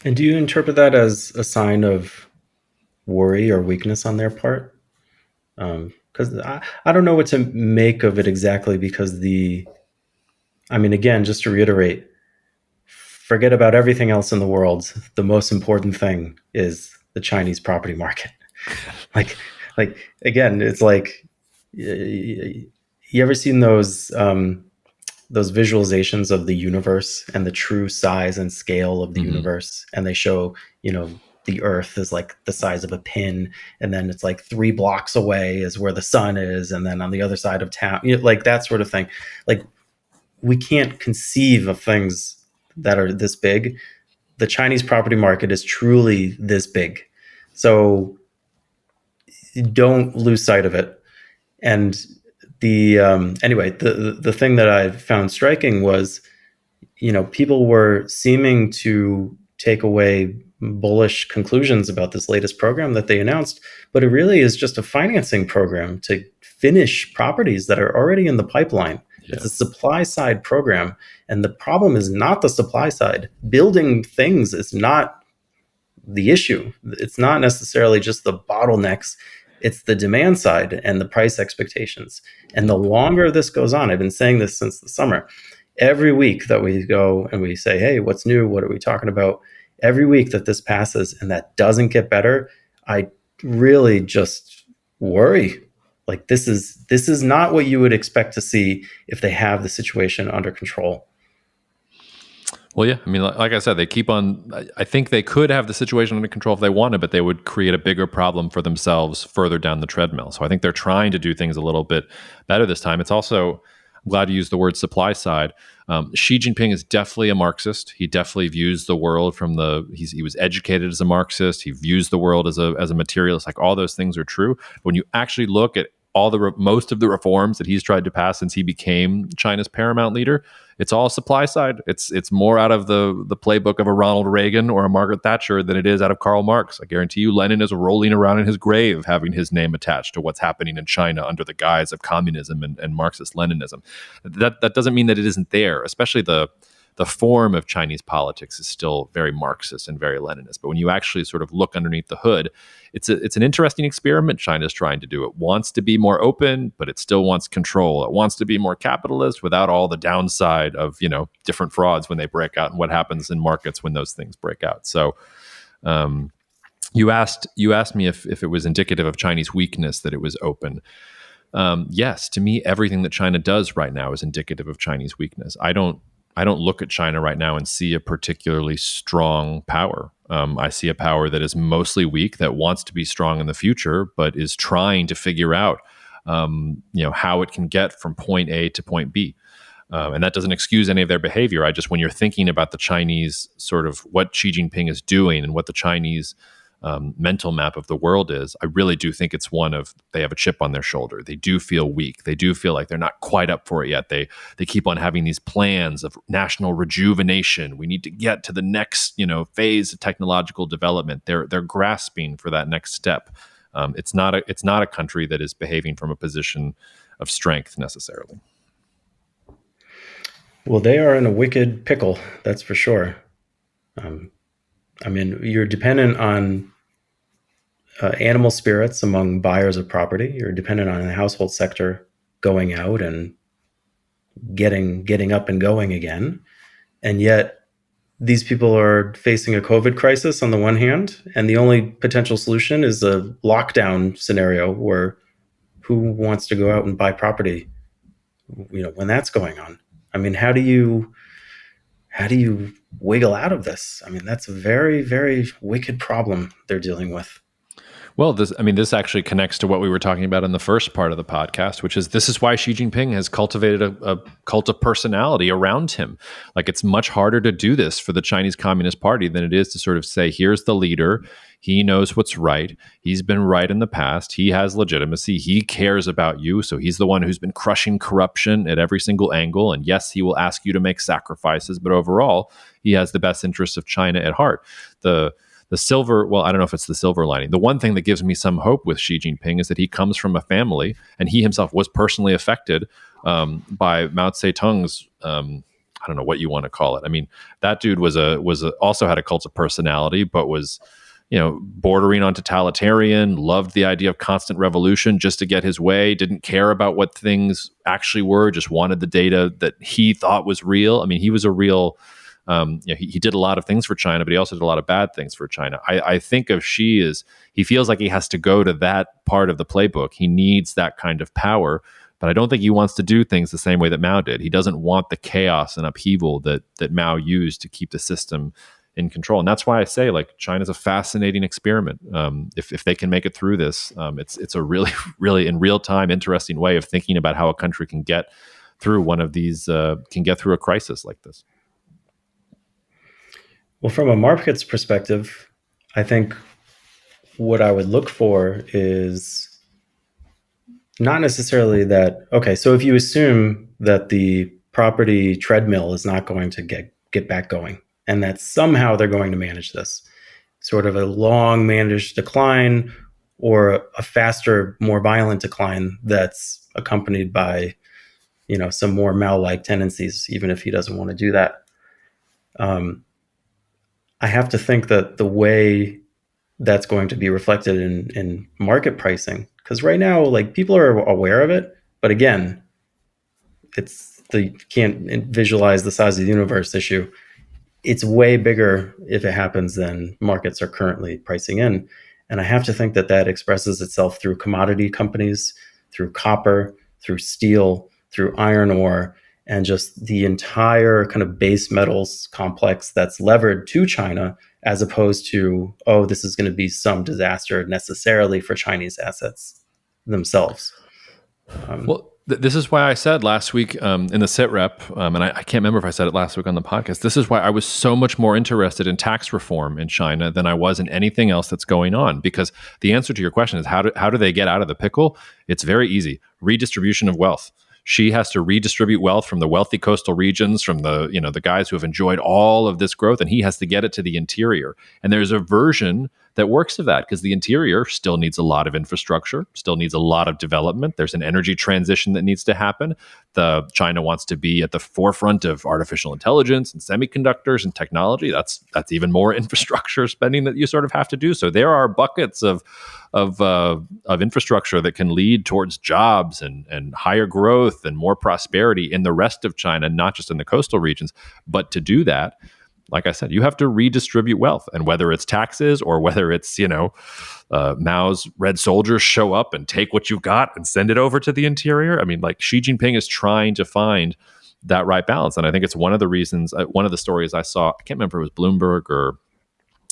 And do you interpret that as a sign of worry or weakness on their part? Because I don't know what to make of it exactly, because again, just to reiterate, forget about everything else in the world. The most important thing is the Chinese property market. like again, it's like, you ever seen those visualizations of the universe and the true size and scale of the universe, and they show, the earth is like the size of a pin, and then it's like 3 blocks away is where the sun is, and then on the other side of town, like that sort of thing. Like, we can't conceive of things that are this big. The Chinese property market is truly this big. So don't lose sight of it. And the thing that I found striking was, people were seeming to take away bullish conclusions about this latest program that they announced, but it really is just a financing program to finish properties that are already in the pipeline. Yeah. It's a supply side program, and the problem is not the supply side. Building things is not the issue. It's not necessarily just the bottlenecks. It's the demand side and the price expectations. And the longer this goes on, I've been saying this since the summer, every week that we go and we say, hey, what's new? What are we talking about? Every week that this passes and that doesn't get better, I really just worry. Like, this is not what you would expect to see if they have the situation under control. Well, yeah. I mean, like I said, they keep on. I think they could have the situation under control if they wanted, but they would create a bigger problem for themselves further down the treadmill. So I think they're trying to do things a little bit better this time. It's also, I'm glad you used the word supply side. Xi Jinping is definitely a Marxist. He definitely views the world from he was educated as a Marxist. He views the world as a materialist. Like, all those things are true. But when you actually look at most of the reforms that he's tried to pass since he became China's paramount leader, it's all supply side. It's more out of the playbook of a Ronald Reagan or a Margaret Thatcher than it is out of Karl Marx. I guarantee you Lenin is rolling around in his grave having his name attached to what's happening in China under the guise of communism and Marxist Leninism. That doesn't mean that it isn't there, especially the form of Chinese politics is still very Marxist and very Leninist. But when you actually sort of look underneath the hood, it's an interesting experiment China's trying to do. It wants to be more open, but it still wants control. It wants to be more capitalist without all the downside of, different frauds when they break out and what happens in markets when those things break out. So you asked me if it was indicative of Chinese weakness that it was open. Yes, to me, everything that China does right now is indicative of Chinese weakness. I don't look at China right now and see a particularly strong power. I see a power that is mostly weak, that wants to be strong in the future, but is trying to figure out, how it can get from point A to point B. And that doesn't excuse any of their behavior. When you're thinking about the Chinese sort of what Xi Jinping is doing and what the Chinese mental map of the world is, I really do think it's one of, they have a chip on their shoulder. They do feel weak. They do feel like they're not quite up for it yet. They keep on having these plans of national rejuvenation. We need to get to the next, phase of technological development. They're grasping for that next step. It's not a country that is behaving from a position of strength necessarily. Well, they are in a wicked pickle, that's for sure. You're dependent on animal spirits among buyers of property. You're dependent on the household sector going out and getting up and going again. And yet these people are facing a COVID crisis on the one hand, and the only potential solution is a lockdown scenario where who wants to go out and buy property, when that's going on? I mean, how do you wiggle out of this? I mean, that's a very, very wicked problem they're dealing with. Well, this actually connects to what we were talking about in the first part of the podcast, which is this is why Xi Jinping has cultivated a cult of personality around him. Like, it's much harder to do this for the Chinese Communist Party than it is to sort of say, here's the leader. He knows what's right. He's been right in the past. He has legitimacy. He cares about you. So he's the one who's been crushing corruption at every single angle. And yes, he will ask you to make sacrifices, but overall, he has the best interests of China at heart. The silver, well, I don't know if it's the silver lining. The one thing that gives me some hope with Xi Jinping is that he comes from a family, and he himself was personally affected by Mao Zedong's, I don't know what you want to call it. I mean, that dude also had a cult of personality, but was, bordering on totalitarian, loved the idea of constant revolution just to get his way, didn't care about what things actually were, just wanted the data that he thought was real. I mean, he was a real... he did a lot of things for China, but he also did a lot of bad things for China. I think of Xi as he feels like he has to go to that part of the playbook. He needs that kind of power, but I don't think he wants to do things the same way that Mao did. He doesn't want the chaos and upheaval that Mao used to keep the system in control. And that's why I say, like, China's a fascinating experiment. If they can make it through this, it's a really, really in real time, interesting way of thinking about how a country can get through one of these, can get through a crisis like this. Well, from a market's perspective, I think what I would look for is not necessarily that, okay, so if you assume that the property treadmill is not going to get back going, and that somehow they're going to manage this, sort of a long managed decline or a faster, more violent decline that's accompanied by, some more Mao-like tendencies, even if he doesn't want to do that. I have to think that the way that's going to be reflected in market pricing, because right now, like, people are aware of it, but again, you can't visualize the size of the universe issue. It's way bigger if it happens than markets are currently pricing in. And I have to think that that expresses itself through commodity companies, through copper, through steel, through iron ore, and just the entire kind of base metals complex that's levered to China, as opposed to, oh, this is going to be some disaster necessarily for Chinese assets themselves. This is why I said last week in the SITREP, and I can't remember if I said it last week on the podcast, this is why I was so much more interested in tax reform in China than I was in anything else that's going on. Because the answer to your question is, how do they get out of the pickle? It's very easy. Redistribution of wealth. She has to redistribute wealth from the wealthy coastal regions, from the guys who have enjoyed all of this growth, and he has to get it to the interior. And there's a version that works of that, because the interior still needs a lot of infrastructure, still needs a lot of development. There's an energy transition that needs to happen. China wants to be at the forefront of artificial intelligence and semiconductors and technology. That's even more infrastructure spending that you sort of have to do. So there are buckets of infrastructure that can lead towards jobs and higher growth and more prosperity in the rest of China, not just in the coastal regions. But to do that, like I said, you have to redistribute wealth, and whether it's taxes or whether it's, Mao's red soldiers show up and take what you've got and send it over to the interior. I mean, like, Xi Jinping is trying to find that right balance. And I think it's one of the reasons, one of the stories I saw, I can't remember if it was Bloomberg or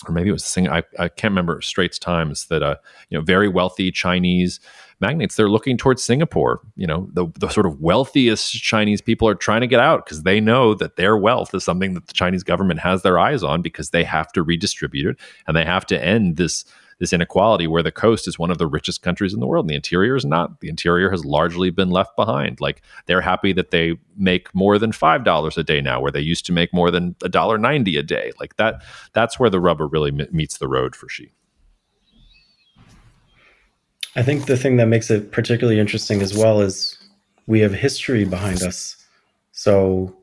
maybe it was I can't remember, Straits Times, that very wealthy Chinese magnates, they're looking towards Singapore. The sort of wealthiest Chinese people are trying to get out because they know that their wealth is something that the Chinese government has their eyes on, because they have to redistribute it, and they have to end this inequality where the coast is one of the richest countries in the world and the interior is not. The interior has largely been left behind. Like, they're happy that they make more than $5 a day now, where they used to make more than $1.90 a day. Like that's where the rubber really meets the road for Xi. I think the thing that makes it particularly interesting as well is we have history behind us. So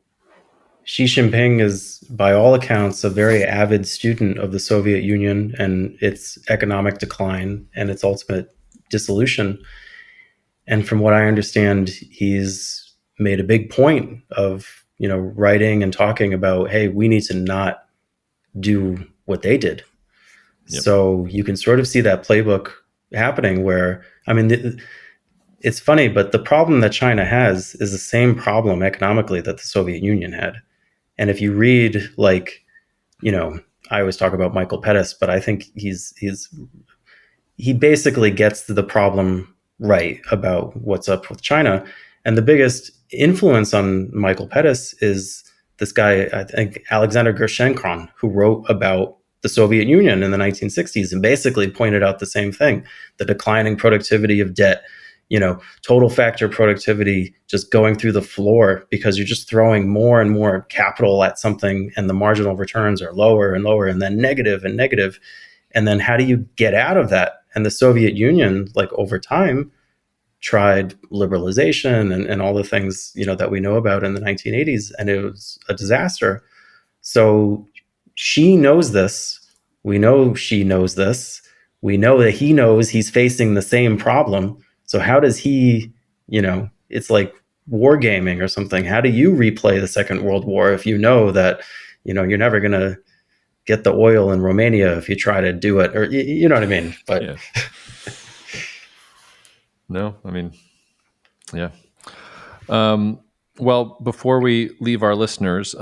Xi Jinping is, by all accounts, a very avid student of the Soviet Union and its economic decline and its ultimate dissolution. And from what I understand, he's made a big point of, writing and talking about, hey, we need to not do what they did. Yep. So you can sort of see that playbook happening where, I mean, it's funny, but the problem that China has is the same problem economically that the Soviet Union had. And if you read, like, you know, I always talk about Michael Pettis, but I think he basically gets to the problem right about what's up with China. And the biggest influence on Michael Pettis is this guy, I think, Alexander Gerschenkron, who wrote about the Soviet Union in the 1960s and basically pointed out the same thing: the declining productivity of debt, total factor productivity just going through the floor because you're just throwing more and more capital at something and the marginal returns are lower and lower and then negative and negative. And then how do you get out of that? And the Soviet Union, like, over time, tried liberalization and all the things that we know about in the 1980s, and it was a disaster. So she knows this. We know she knows this. We know that he knows he's facing the same problem. So how does he, it's like wargaming or something. How do you replay the Second World War if you know that, you're never going to get the oil in Romania if you try to do it, or you know what I mean? But Yeah. No, I mean, yeah. Well, before we leave our listeners,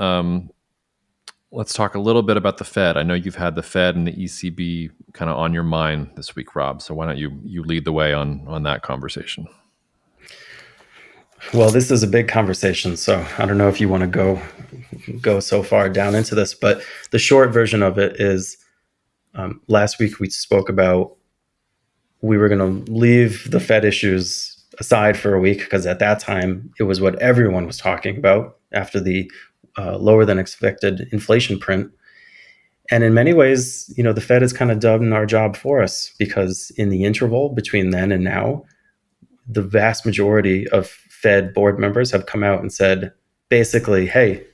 let's talk a little bit about the Fed. I know you've had the Fed and the ECB kind of on your mind this week, Rob. So why don't you lead the way on that conversation? well, this is a big conversation, so I don't know if you want to go so far down into this, but the short version of it is, last week we spoke about we were going to leave the Fed issues aside for a week because at that time it was what everyone was talking about after the lower than expected inflation print. And in many ways, the Fed has kind of done our job for us, because in the interval between then and now, the vast majority of Fed board members have come out and said, basically, hey,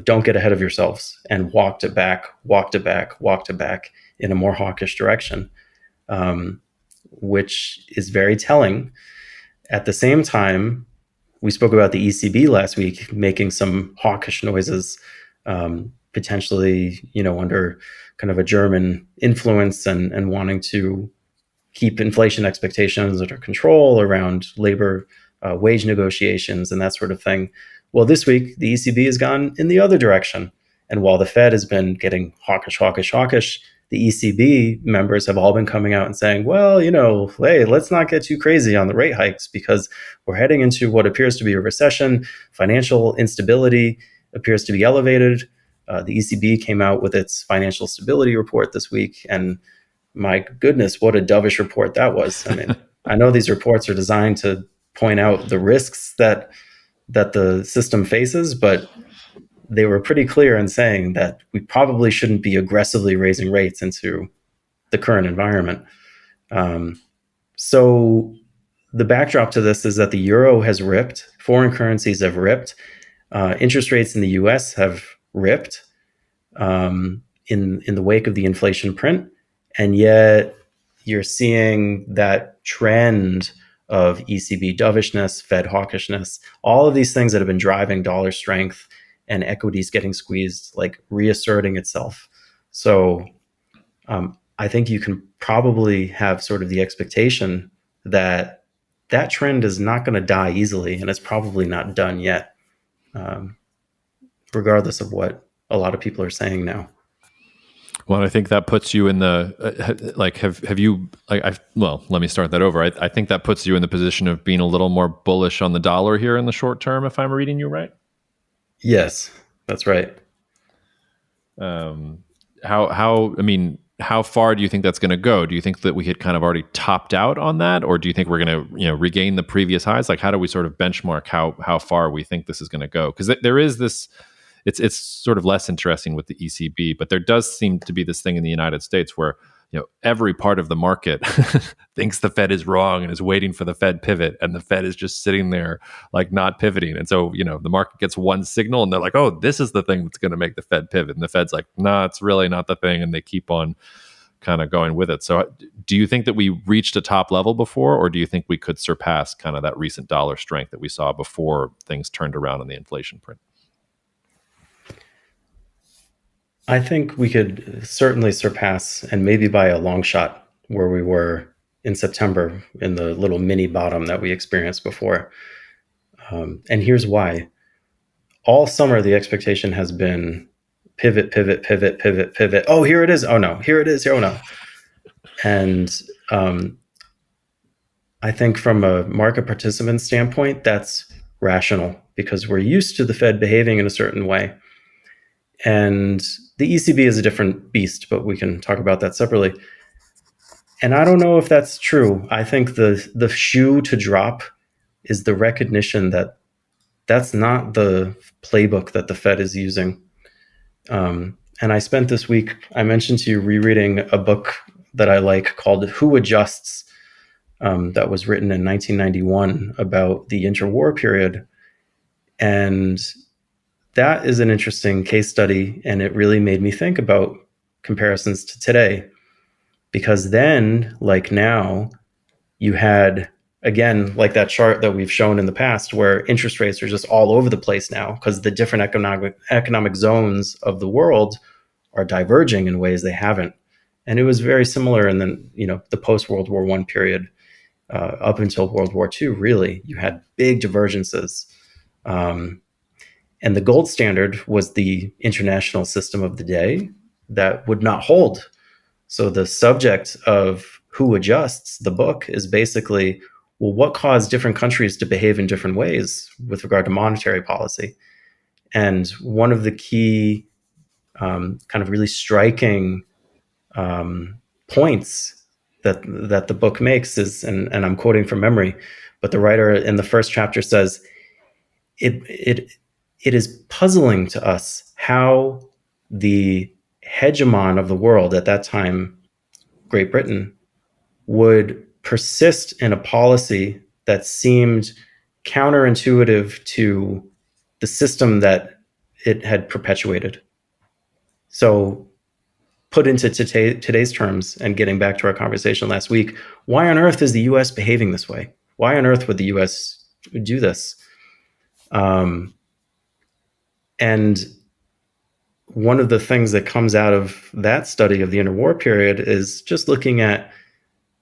don't get ahead of yourselves, and walked it back, walked it back, walked it back in a more hawkish direction, which is very telling. At the same time, we spoke about the ECB last week making some hawkish noises, potentially, under kind of a German influence, and wanting to keep inflation expectations under control around labor wage negotiations and that sort of thing. Well, this week, the ECB has gone in the other direction. And while the Fed has been getting hawkish, hawkish, hawkish, the ECB members have all been coming out and saying, well, hey, let's not get too crazy on the rate hikes because we're heading into what appears to be a recession. Financial instability appears to be elevated. The ECB came out with its financial stability report this week, and my goodness, what a dovish report that was. I mean, I know these reports are designed to point out the risks that the system faces, but they were pretty clear in saying that we probably shouldn't be aggressively raising rates into the current environment. So the backdrop to this is that the euro has ripped, foreign currencies have ripped, interest rates in the US have ripped, in the wake of the inflation print, and yet you're seeing that trend of ECB dovishness, Fed hawkishness, all of these things that have been driving dollar strength and equities getting squeezed, like, reasserting itself. So I think you can probably have sort of the expectation that that trend is not going to die easily, and it's probably not done yet, um, regardless of what a lot of people are saying now. Well, I think that puts you in the like. Have you like? Well, let me start that over. I think that puts you in the position of being a little more bullish on the dollar here in the short term, if I'm reading you right. Yes, that's right. How I mean, how far do you think that's going to go? Do you think that we had kind of already topped out on that, or do you think we're going to regain the previous highs? Like, how do we sort of benchmark how far we think this is going to go? Because there is this. It's sort of less interesting with the ECB, but there does seem to be this thing in the United States where every part of the market thinks the Fed is wrong and is waiting for the Fed pivot, and the Fed is just sitting there like not pivoting. And so the market gets one signal and they're like, oh, this is the thing that's going to make the Fed pivot, and the Fed's like, no, it's really not the thing, and they keep on kind of going with it. So do you think that we reached a top level before, or do you think we could surpass kind of that recent dollar strength that we saw before things turned around on the inflation print? I think we could certainly surpass, and maybe by a long shot, where we were in September in the little mini bottom that we experienced before. And here's why. All summer, the expectation has been pivot, pivot, pivot, pivot, pivot. Oh, here it is. Oh, no. Here it is. Oh, no. And I think from a market participant standpoint, that's rational because we're used to the Fed behaving in a certain way. And the ECB is a different beast, but we can talk about that separately. And I don't know if that's true. I think the shoe to drop is the recognition that that's not the playbook that the Fed is using. And I spent this week, I mentioned to you, rereading a book that I like called Who Adjusts, that was written in 1991 about the interwar period. And that is an interesting case study. And it really made me think about comparisons to today. Because then, like now, you had, again, like that chart that we've shown in the past, where interest rates are just all over the place now because the different economic zones of the world are diverging in ways they haven't. And it was very similar in the post-World War I period up until World War II, really. You had big divergences. And the gold standard was the international system of the day that would not hold. So the subject of Who Adjusts, the book, is basically, well, what caused different countries to behave in different ways with regard to monetary policy? And one of the key kind of really striking points that the book makes is, and I'm quoting from memory, but the writer in the first chapter says, it is puzzling to us how the hegemon of the world at that time, Great Britain, would persist in a policy that seemed counterintuitive to the system that it had perpetuated. So, put into today's terms, and getting back to our conversation last week, why on earth is the US behaving this way? Why on earth would the US do this? And one of the things that comes out of that study of the interwar period is just looking at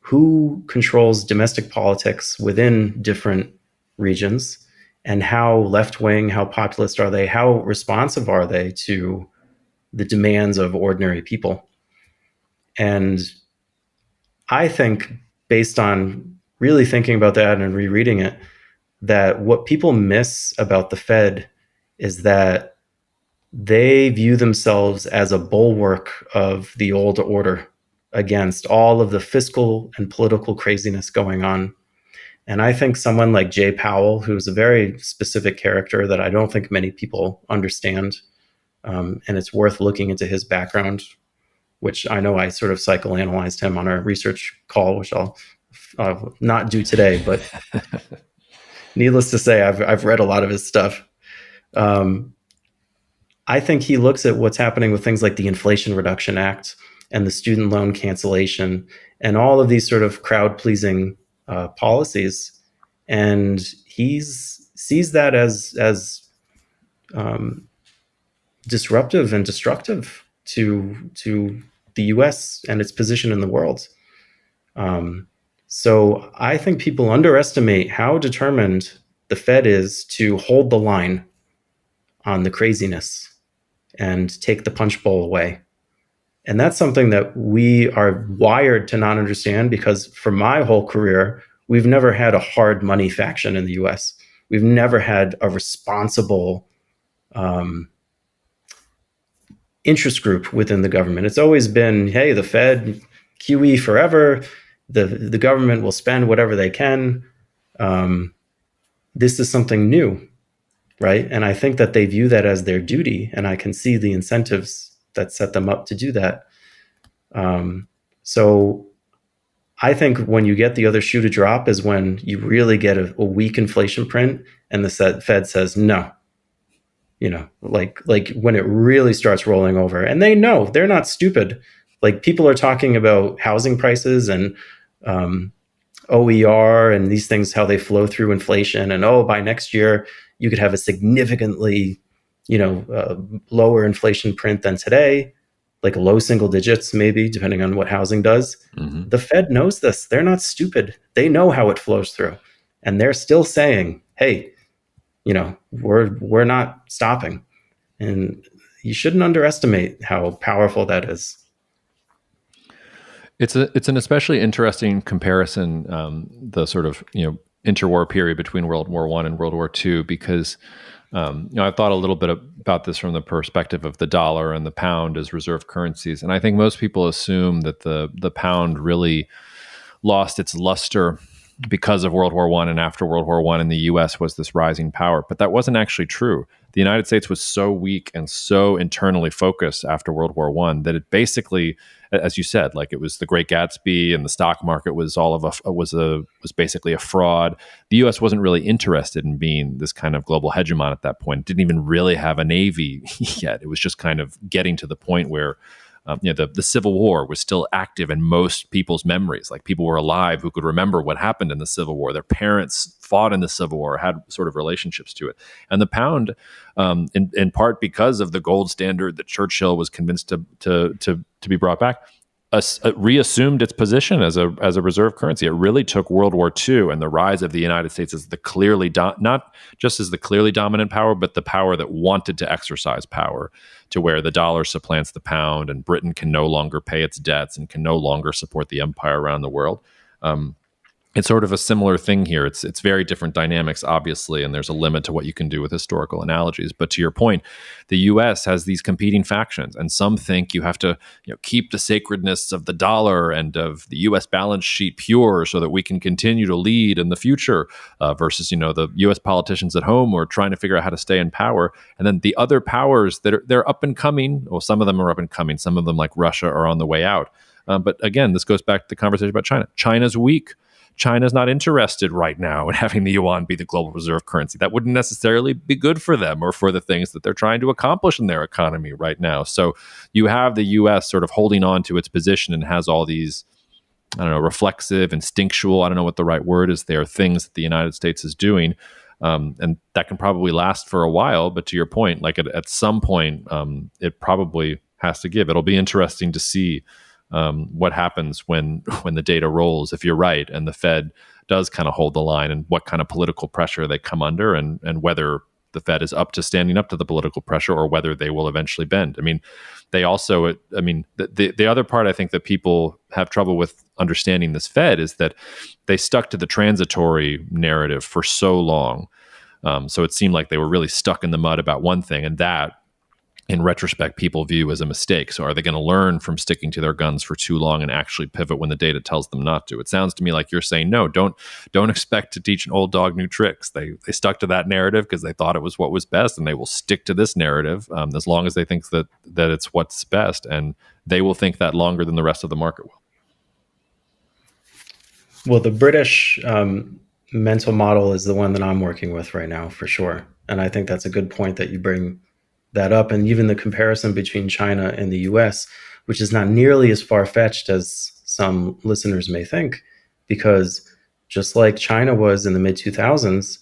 who controls domestic politics within different regions and how left-wing, how populist are they, how responsive are they to the demands of ordinary people. And I think, based on really thinking about that and rereading it, that what people miss about the Fed is that they view themselves as a bulwark of the old order against all of the fiscal and political craziness going on. And I think someone like Jay Powell, who's a very specific character that I don't think many people understand, and it's worth looking into his background, which I know I sort of psychoanalyzed him on our research call, which I'll not do today. But needless to say, I've read a lot of his stuff. I think he looks at what's happening with things like the Inflation Reduction Act and the student loan cancellation and all of these sort of crowd-pleasing policies, and he sees that as disruptive and destructive to the U.S. and its position in the world. So I think people underestimate how determined the Fed is to hold the line on the craziness and take the punch bowl away. And that's something that we are wired to not understand, because for my whole career, we've never had a hard money faction in the US. We've never had a responsible interest group within the government. It's always been, hey, the Fed, QE forever, the government will spend whatever they can. This is something new, right? And I think that they view that as their duty, and I can see the incentives that set them up to do that. So I think when you get the other shoe to drop is when you really get a weak inflation print and the Fed says no. Like when it really starts rolling over, and they know, they're not stupid. Like, people are talking about housing prices and OER and these things, how they flow through inflation, and by next year you could have a significantly lower inflation print than today. like low single digits, maybe, depending on what housing does. Mm-hmm. The Fed knows this. They're not stupid. They know how it flows through. And they're still saying, hey, we're not stopping. And you shouldn't underestimate how powerful that is. It's an especially interesting comparison, the sort of interwar period between World War I and World War II, because I've thought a little bit about this from the perspective of the dollar and the pound as reserve currencies, and I think most people assume that the pound really lost its luster because of World War I, and after World War I, and the U.S. was this rising power. But that wasn't actually true. The United States was so weak and so internally focused after World War I that it basically, as you said, like it was the Great Gatsby, and the stock market was was basically a fraud. The U.S. wasn't really interested in being this kind of global hegemon at that point. It didn't even really have a navy yet. It was just kind of getting to the point where the Civil War was still active in most people's memories. Like people were alive who could remember what happened in the Civil War. Their parents fought in the Civil War, had sort of relationships to it. And the pound, in part because of the gold standard that Churchill was convinced to be brought back, reassumed its position as a reserve currency. It really took World War II and the rise of the United States as the clearly not just as the clearly dominant power, but the power that wanted to exercise power, to where the dollar supplants the pound, and Britain can no longer pay its debts and can no longer support the empire around the world. It's sort of a similar thing here. It's very different dynamics, obviously, and there's a limit to what you can do with historical analogies. But to your point, the U.S. has these competing factions, and some think you have to keep the sacredness of the dollar and of the U.S. balance sheet pure so that we can continue to lead in the future, versus the U.S. politicians at home who are trying to figure out how to stay in power. And then the other powers they're up and coming. Well, some of them are up and coming. Some of them, like Russia, are on the way out. But again, this goes back to the conversation about China. China's weak. China's not interested right now in having the yuan be the global reserve currency. That wouldn't necessarily be good for them or for the things that they're trying to accomplish in their economy right now. So you have the U.S. sort of holding on to its position and has all these, reflexive, instinctual, I don't know what the right word is there, things that the United States is doing. And that can probably last for a while. But to your point, like at some point, it probably has to give. It'll be interesting to see what happens when the data rolls, if you're right, and the Fed does kind of hold the line, and what kind of political pressure they come under, and whether the Fed is up to standing up to the political pressure, or whether they will eventually bend. I mean, they also, the other part I think that people have trouble with understanding this Fed is that they stuck to the transitory narrative for so long. So it seemed like they were really stuck in the mud about one thing, and that, in retrospect, people view as a mistake. So are they going to learn from sticking to their guns for too long and actually pivot when the data tells them not to? It sounds to me like you're saying, no, don't expect to teach an old dog new tricks. They stuck to that narrative because they thought it was what was best, and they will stick to this narrative as long as they think that it's what's best, and they will think that longer than the rest of the market will. Well, the British mental model is the one that I'm working with right now, for sure. And I think that's a good point that you bring that up. And even the comparison between China and the US, which is not nearly as far-fetched as some listeners may think, because just like China was in the mid-2000s,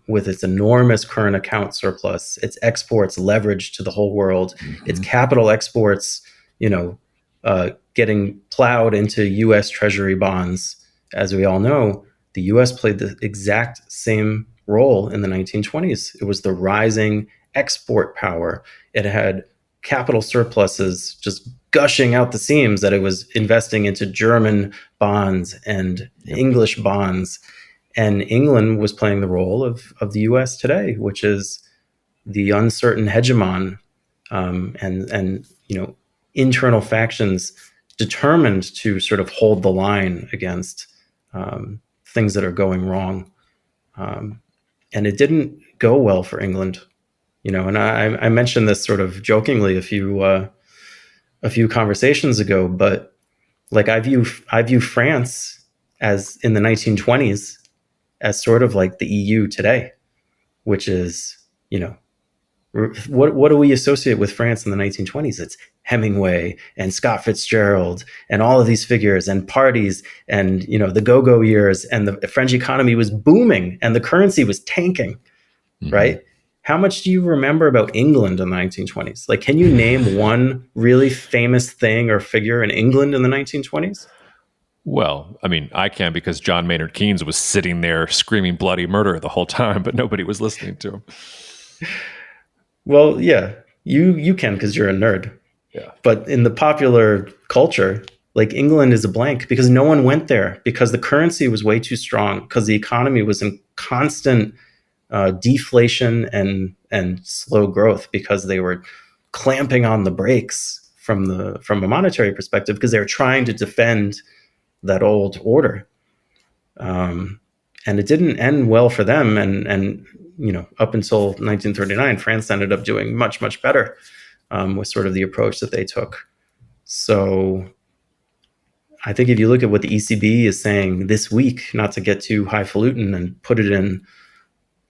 with its enormous current account surplus, its exports leveraged to the whole world, its capital exports, getting plowed into US Treasury bonds, as we all know, the US played the exact same role in the 1920s. It was the rising export power. It had capital surpluses just gushing out the seams that it was investing into German bonds and English bonds. And England was playing the role of the US today, which is the uncertain hegemon, and internal factions determined to sort of hold the line against things that are going wrong. And it didn't go well for England. And I mentioned this sort of jokingly a few conversations ago, but like I view France as in the 1920s as sort of like the EU today, which is, what do we associate with France in the 1920s? It's Hemingway and Scott Fitzgerald and all of these figures and parties and, the go-go years, and the French economy was booming and the currency was tanking, right? how much do you remember about England in the 1920s? Like, can you name one really famous thing or figure in England in the 1920s? Well, I mean, I can because John Maynard Keynes was sitting there screaming bloody murder the whole time, but nobody was listening to him. Well, yeah, you can because you're a nerd. Yeah. But in the popular culture, like England is a blank because no one went there because the currency was way too strong because the economy was in constant deflation and slow growth because they were clamping on the brakes from a monetary perspective because they were trying to defend that old order. And it didn't end well for them. And up until 1939, France ended up doing much, much better with sort of the approach that they took. So I think if you look at what the ECB is saying this week, not to get too highfalutin and put it in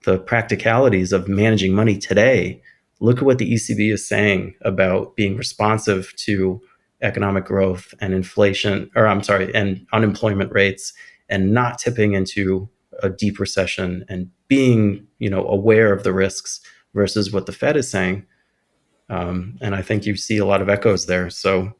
the practicalities of managing money today, look at what the ECB is saying about being responsive to economic growth and inflation, and unemployment rates, and not tipping into a deep recession and being, aware of the risks versus what the Fed is saying. And I think you see a lot of echoes there. So,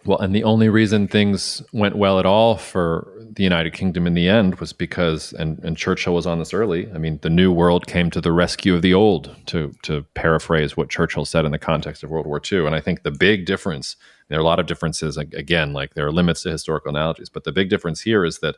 well, and the only reason things went well at all for the United Kingdom in the end was because, and Churchill was on this early, I mean, the new world came to the rescue of the old, to paraphrase what Churchill said in the context of World War II. And I think the big difference, there are a lot of differences, again, like there are limits to historical analogies, but the big difference here is that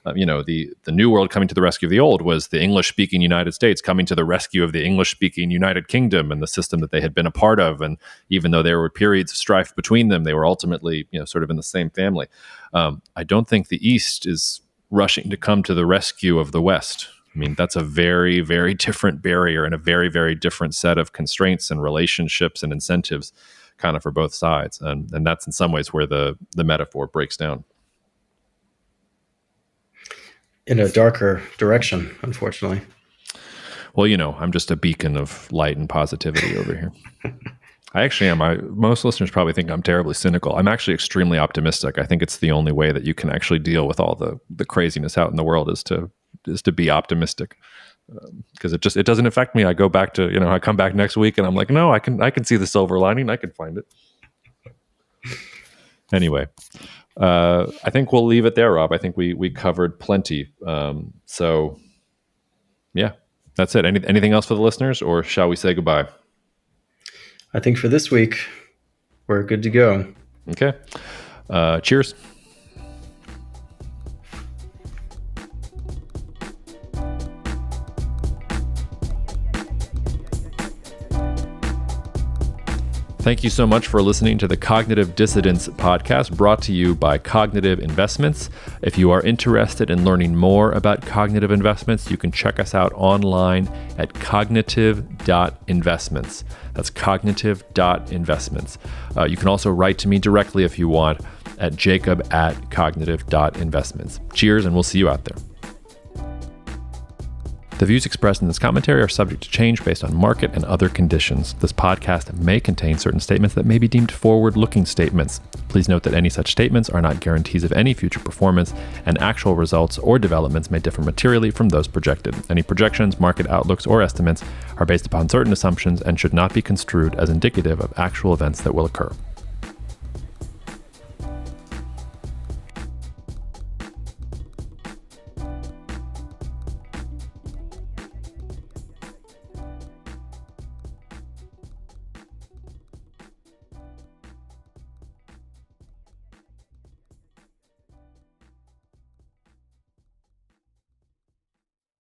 the new world coming to the rescue of the old was the English-speaking United States coming to the rescue of the English-speaking United Kingdom and the system that they had been a part of. And even though there were periods of strife between them, they were ultimately, sort of in the same family. I don't think the East is rushing to come to the rescue of the West. I mean, that's a very, very different barrier and a very, very different set of constraints and relationships and incentives kind of for both sides. And that's in some ways where the metaphor breaks down. In a darker direction, unfortunately. Well, I'm just a beacon of light and positivity over here. I actually am. Most listeners probably think I'm terribly cynical. I'm actually extremely optimistic. I think it's the only way that you can actually deal with all the craziness out in the world is to be optimistic. Because it doesn't affect me. I go back to, I come back next week and I'm like, no, I can see the silver lining. I can find it. Anyway. I think we'll leave it there, Rob. I think we covered plenty. So, yeah, that's it. Anything else for the listeners, or shall we say goodbye? I think for this week, we're good to go. Okay. Cheers. Thank you so much for listening to the Cognitive Dissidence podcast, brought to you by Cognitive Investments. If you are interested in learning more about cognitive investments, you can check us out online at cognitive.investments. That's cognitive.investments. You can also write to me directly if you want at jacob@cognitive.investments. Cheers, and we'll see you out there. The views expressed in this commentary are subject to change based on market and other conditions. This podcast may contain certain statements that may be deemed forward-looking statements. Please note that any such statements are not guarantees of any future performance, and actual results or developments may differ materially from those projected. Any projections, market outlooks, or estimates are based upon certain assumptions and should not be construed as indicative of actual events that will occur.